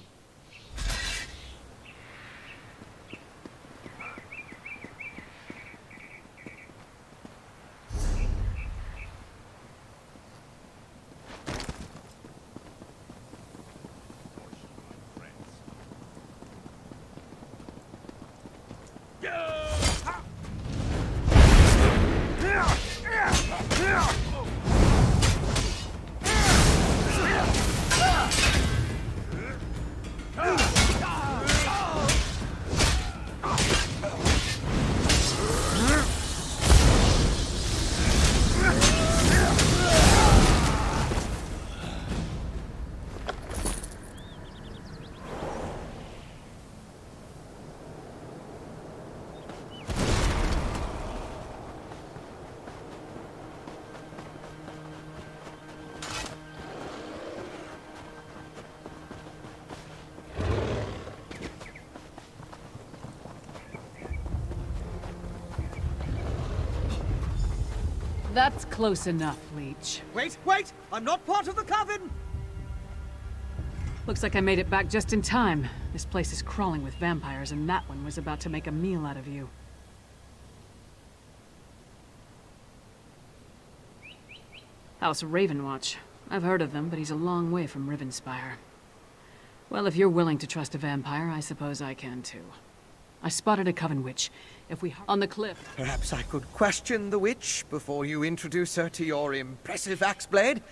That's close enough, Leech. Wait! I'm not part of the Coven! Looks like I made it back just in time. This place is crawling with vampires, and that one was about to make a meal out of you. House Ravenwatch. I've heard of them, but he's a long way from Rivenspire. Well, if you're willing to trust a vampire, I suppose I can too. I spotted a coven witch. If we on the cliff. Perhaps I could question the witch before you introduce her to your impressive axe blade?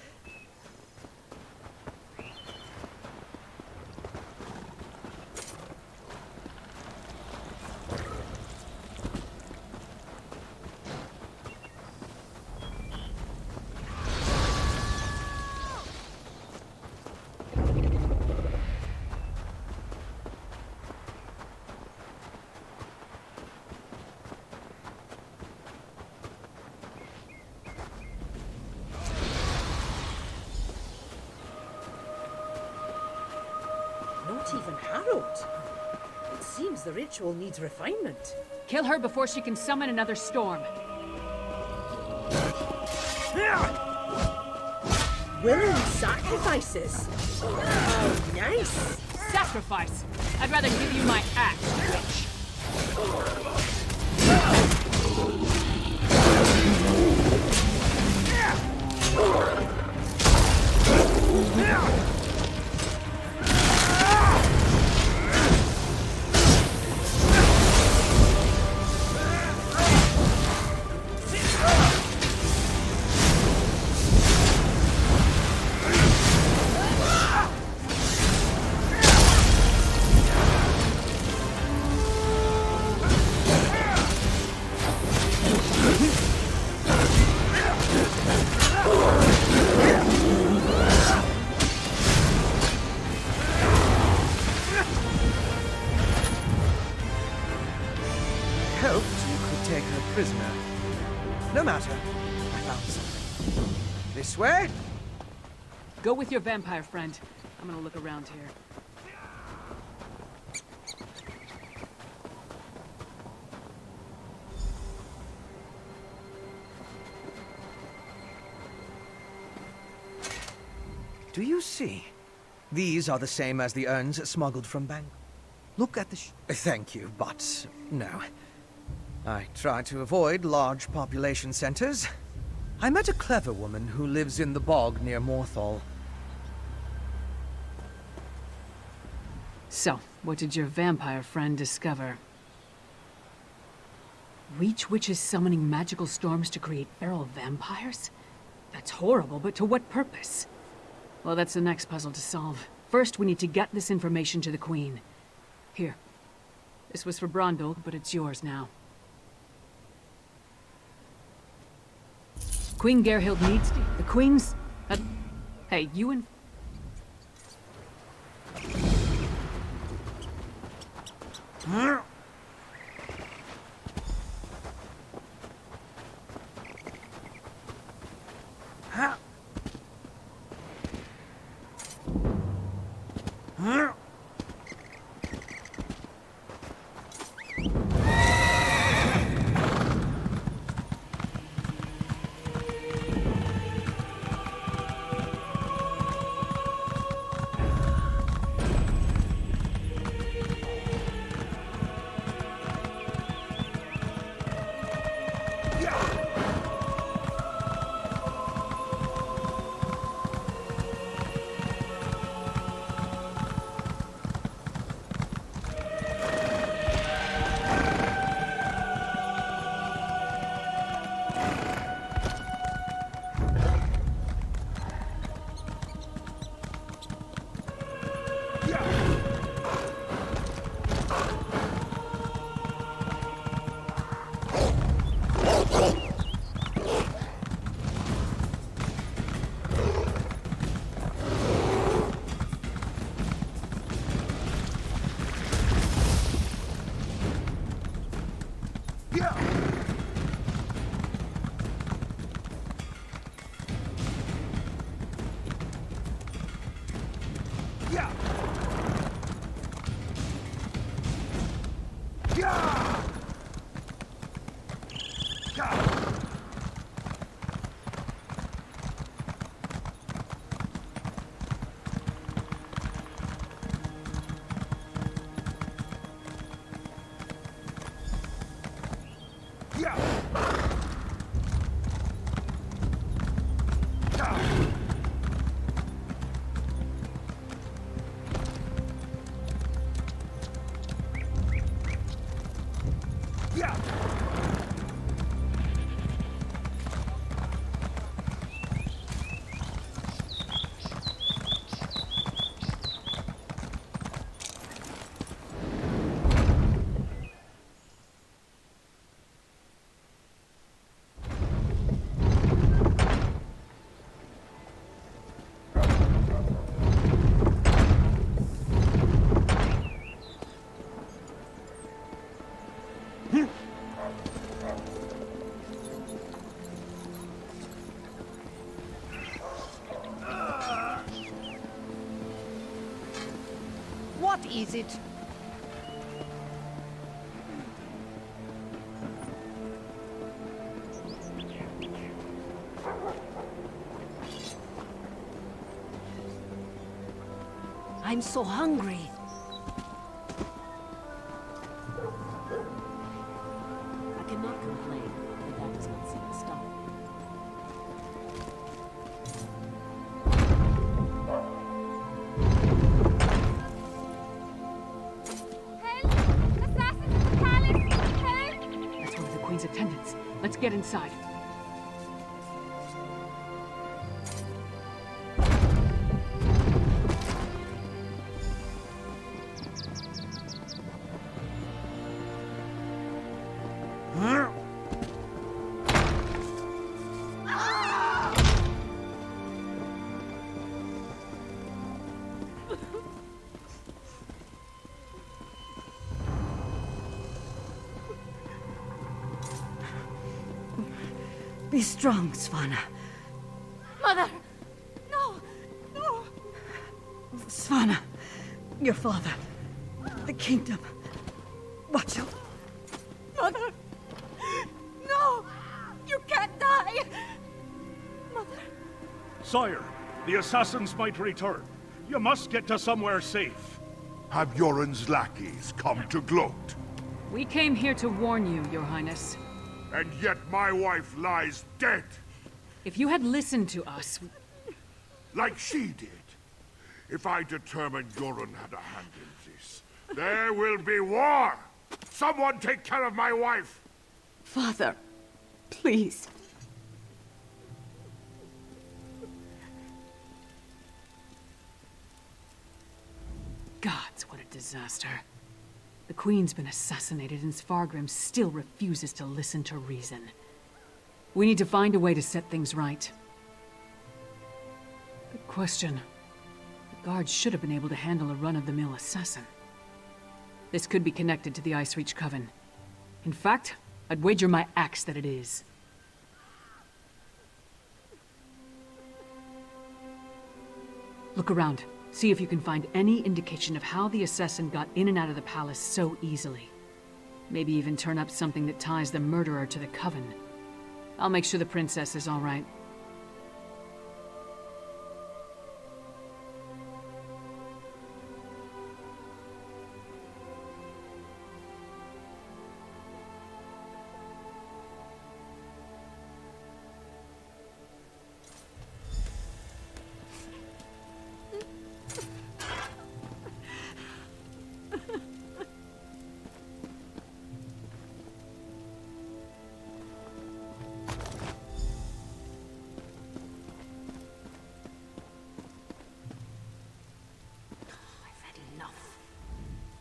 Not even Harold. It seems the ritual needs refinement. Kill her before she can summon another storm. Willing sacrifices. Oh, nice. Sacrifice! I'd rather give you my axe, witch. Hoped you could take her prisoner. No matter. I found something. This way? Go with your vampire friend. I'm gonna look around here. Do you see? These are the same as the urns smuggled from Bang. Look at the Thank you, but no. I try to avoid large population centers. I met a clever woman who lives in the bog near Morthal. So, what did your vampire friend discover? Reach witches summoning magical storms to create feral vampires? That's horrible, but to what purpose? Well, that's the next puzzle to solve. First, we need to get this information to the Queen. Here. This was for Brondol, but it's yours now. Queen Gerhild needs to... The Queen's... Hey, you and... ease it. I'm so hungry. I cannot complain, but that does not seem to stop. That's one of the Queen's attendants. Let's get inside. Be strong, Svanna. Mother! No! No! Svanna, your father, the kingdom. Watch out. Mother! No! You can't die! Mother! Sire, the assassins might return. You must get to somewhere safe. Have Yoren's lackeys come to gloat? We came here to warn you, Your Highness. And yet my wife lies dead. If you had listened to us... Like she did. If I determine Yoren had a hand in this, there will be war! Someone take care of my wife! Father, please. Gods, what a disaster. The Queen's been assassinated and Svargrim still refuses to listen to reason. We need to find a way to set things right. Good question. The guards should have been able to handle a run-of-the-mill assassin. This could be connected to the Icereach Coven. In fact, I'd wager my axe that it is. Look around. See if you can find any indication of how the assassin got in and out of the palace so easily. Maybe even turn up something that ties the murderer to the Coven. I'll make sure the princess is all right.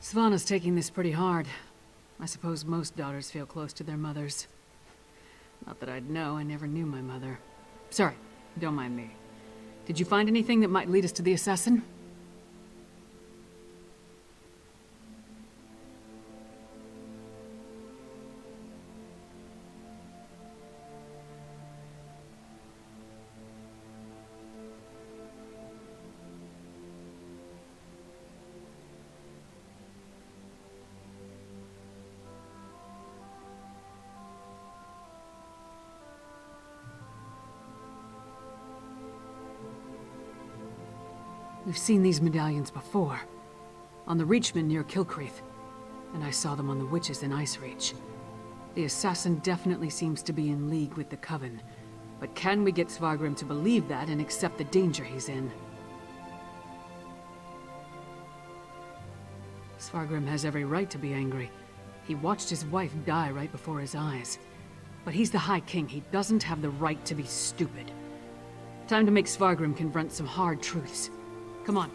Svanna's taking this pretty hard. I suppose most daughters feel close to their mothers. Not that I'd know, I never knew my mother. Sorry, don't mind me. Did you find anything that might lead us to the assassin? We've seen these medallions before. On the Reachman near Kilcreath. And I saw them on the witches in Icereach. The assassin definitely seems to be in league with the Coven. But can we get Svargrim to believe that and accept the danger he's in? Svargrim has every right to be angry. He watched his wife die right before his eyes. But he's the High King. He doesn't have the right to be stupid. Time to make Svargrim confront some hard truths. Come on.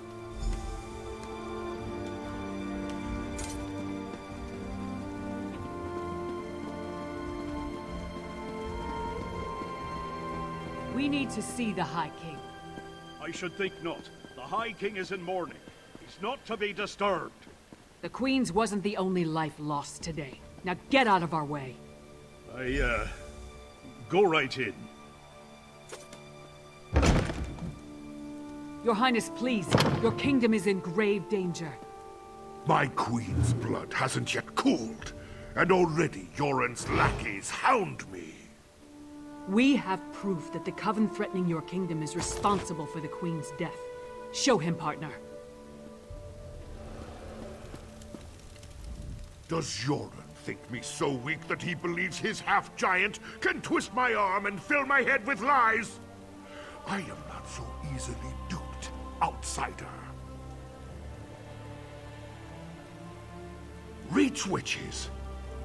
We need to see the High King. I should think not. The High King is in mourning. He's not to be disturbed. The Queen's wasn't the only life lost today. Now get out of our way. Go right in. Your Highness, please. Your kingdom is in grave danger. My queen's blood hasn't yet cooled, and already Yoren's lackeys hound me. We have proof that the Coven threatening your kingdom is responsible for the Queen's death. Show him, partner. Does Yoren think me so weak that he believes his half-giant can twist my arm and fill my head with lies? I am not so easily duped, outsider. Reach witches.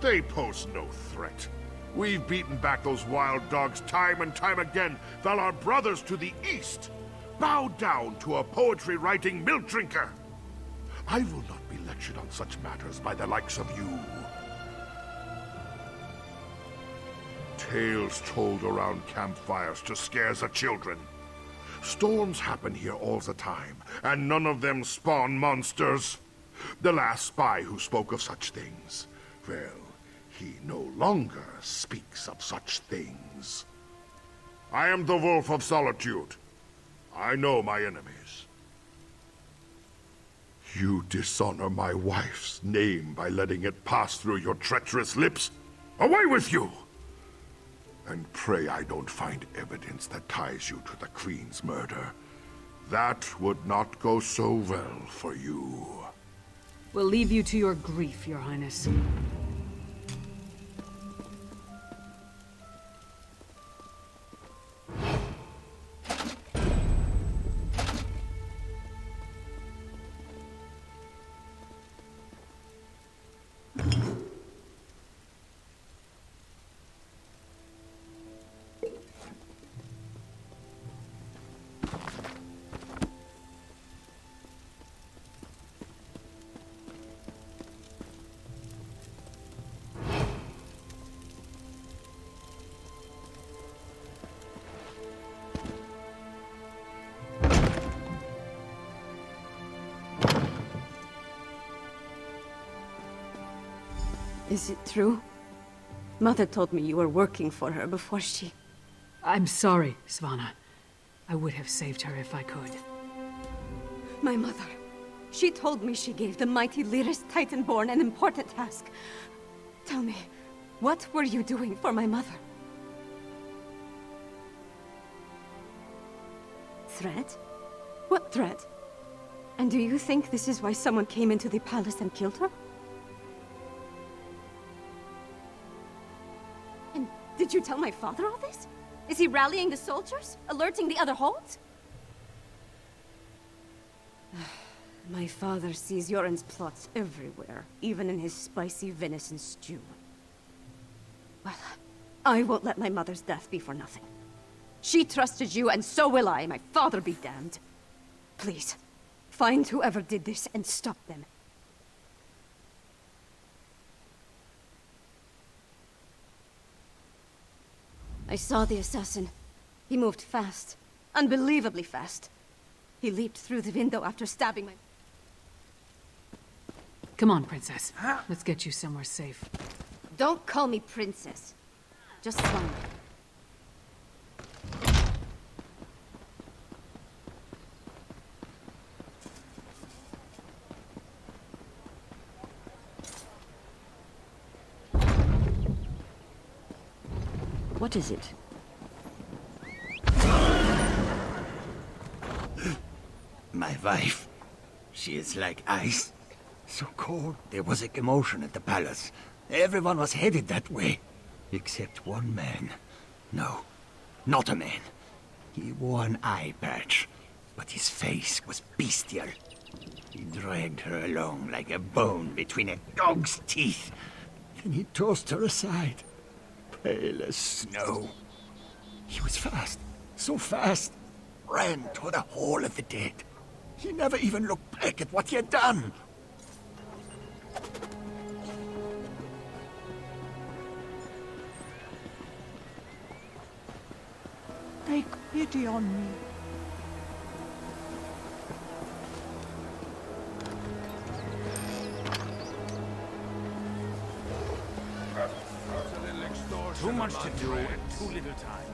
They pose no threat. We've beaten back those wild dogs time and time again, while our brothers to the east bow down to a poetry-writing milk drinker. I will not be lectured on such matters by the likes of you. Tales told around campfires to scare the children. Storms happen here all the time, and none of them spawn monsters. The last spy who spoke of such things, well, he no longer speaks of such things. I am the Wolf of Solitude. I know my enemies. You dishonor my wife's name by letting it pass through your treacherous lips. Away with you! And pray I don't find evidence that ties you to the Queen's murder. That would not go so well for you. We'll leave you to your grief, Your Highness. Is it true? Mother told me you were working for her before she... I'm sorry, Svanna. I would have saved her if I could. My mother. She told me she gave the mighty Lyris Titanborn an important task. Tell me, what were you doing for my mother? Threat? What threat? And do you think this is why someone came into the palace and killed her? And did you tell my father all this? Is he rallying the soldiers? Alerting the other holds? My father sees Yoren's plots everywhere, even in his spicy venison stew. Well, I won't let my mother's death be for nothing. She trusted you, and so will I. My father be damned. Please, find whoever did this and stop them. I saw the assassin. He moved fast. Unbelievably fast. He leaped through the window after stabbing my... Come on, Princess. Let's get you somewhere safe. Don't call me princess. Just Svanna. What is it? My wife. She is like ice. So cold. There was a commotion at the palace. Everyone was headed that way. Except one man. No, not a man. He wore an eye patch, but his face was bestial. He dragged her along like a bone between a dog's teeth. Then he tossed her aside, pale as snow. He was fast, so fast, ran toward the Hall of the Dead. He never even looked back at what he had done. Take pity on me. Too much to do and too little time.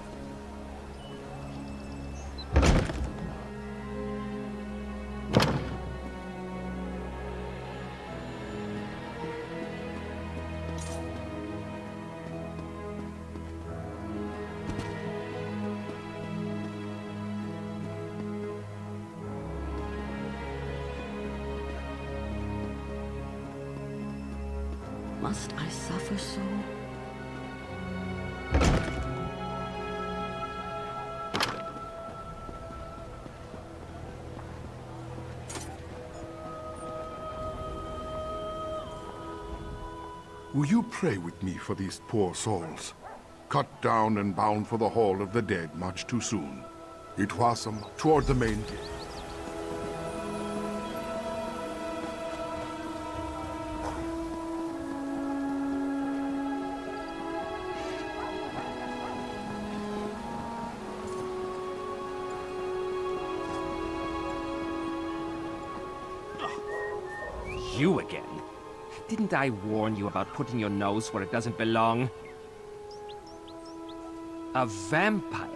Must I suffer so? Will you pray with me for these poor souls? Cut down and bound for the Hall of the Dead much too soon. Itwasam, toward the main gate. You again? Didn't I warn you about putting your nose where it doesn't belong? A vampire?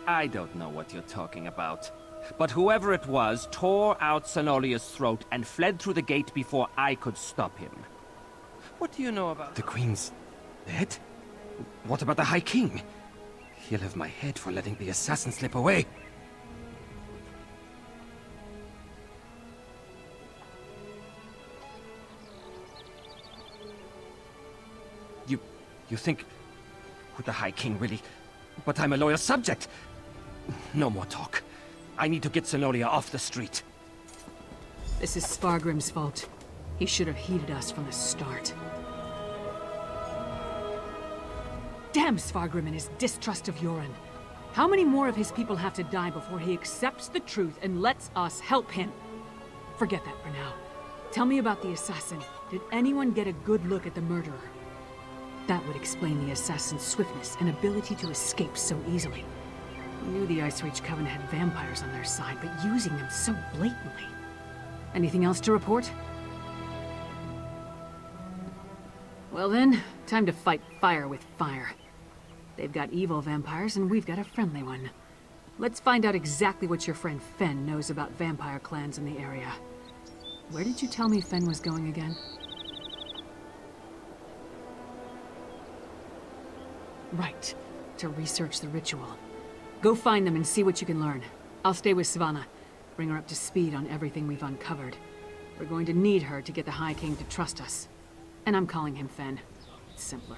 I don't know what you're talking about. But whoever it was tore out Senolia's throat and fled through the gate before I could stop him. What do you know about... The Queen's dead? What about the High King? He'll have my head for letting the assassin slip away. You think... Would the High King really... But I'm a loyal subject! No more talk. I need to get Senolia off the street. This is Svargrim's fault. He should have heeded us from the start. Damn Svargrim and his distrust of Yoren. How many more of his people have to die before he accepts the truth and lets us help him? Forget that for now. Tell me about the assassin. Did anyone get a good look at the murderer? That would explain the assassin's swiftness and ability to escape so easily. I knew the Icereach Coven had vampires on their side, but using them so blatantly. Anything else to report? Well then, time to fight fire with fire. They've got evil vampires, and we've got a friendly one. Let's find out exactly what your friend Fen knows about vampire clans in the area. Where did you tell me Fen was going again? Right, to research the ritual. Go find them and see what you can learn. I'll stay with Svanna. Bring her up to speed on everything we've uncovered. We're going to need her to get the High King to trust us. And I'm calling him Fen. It's simpler.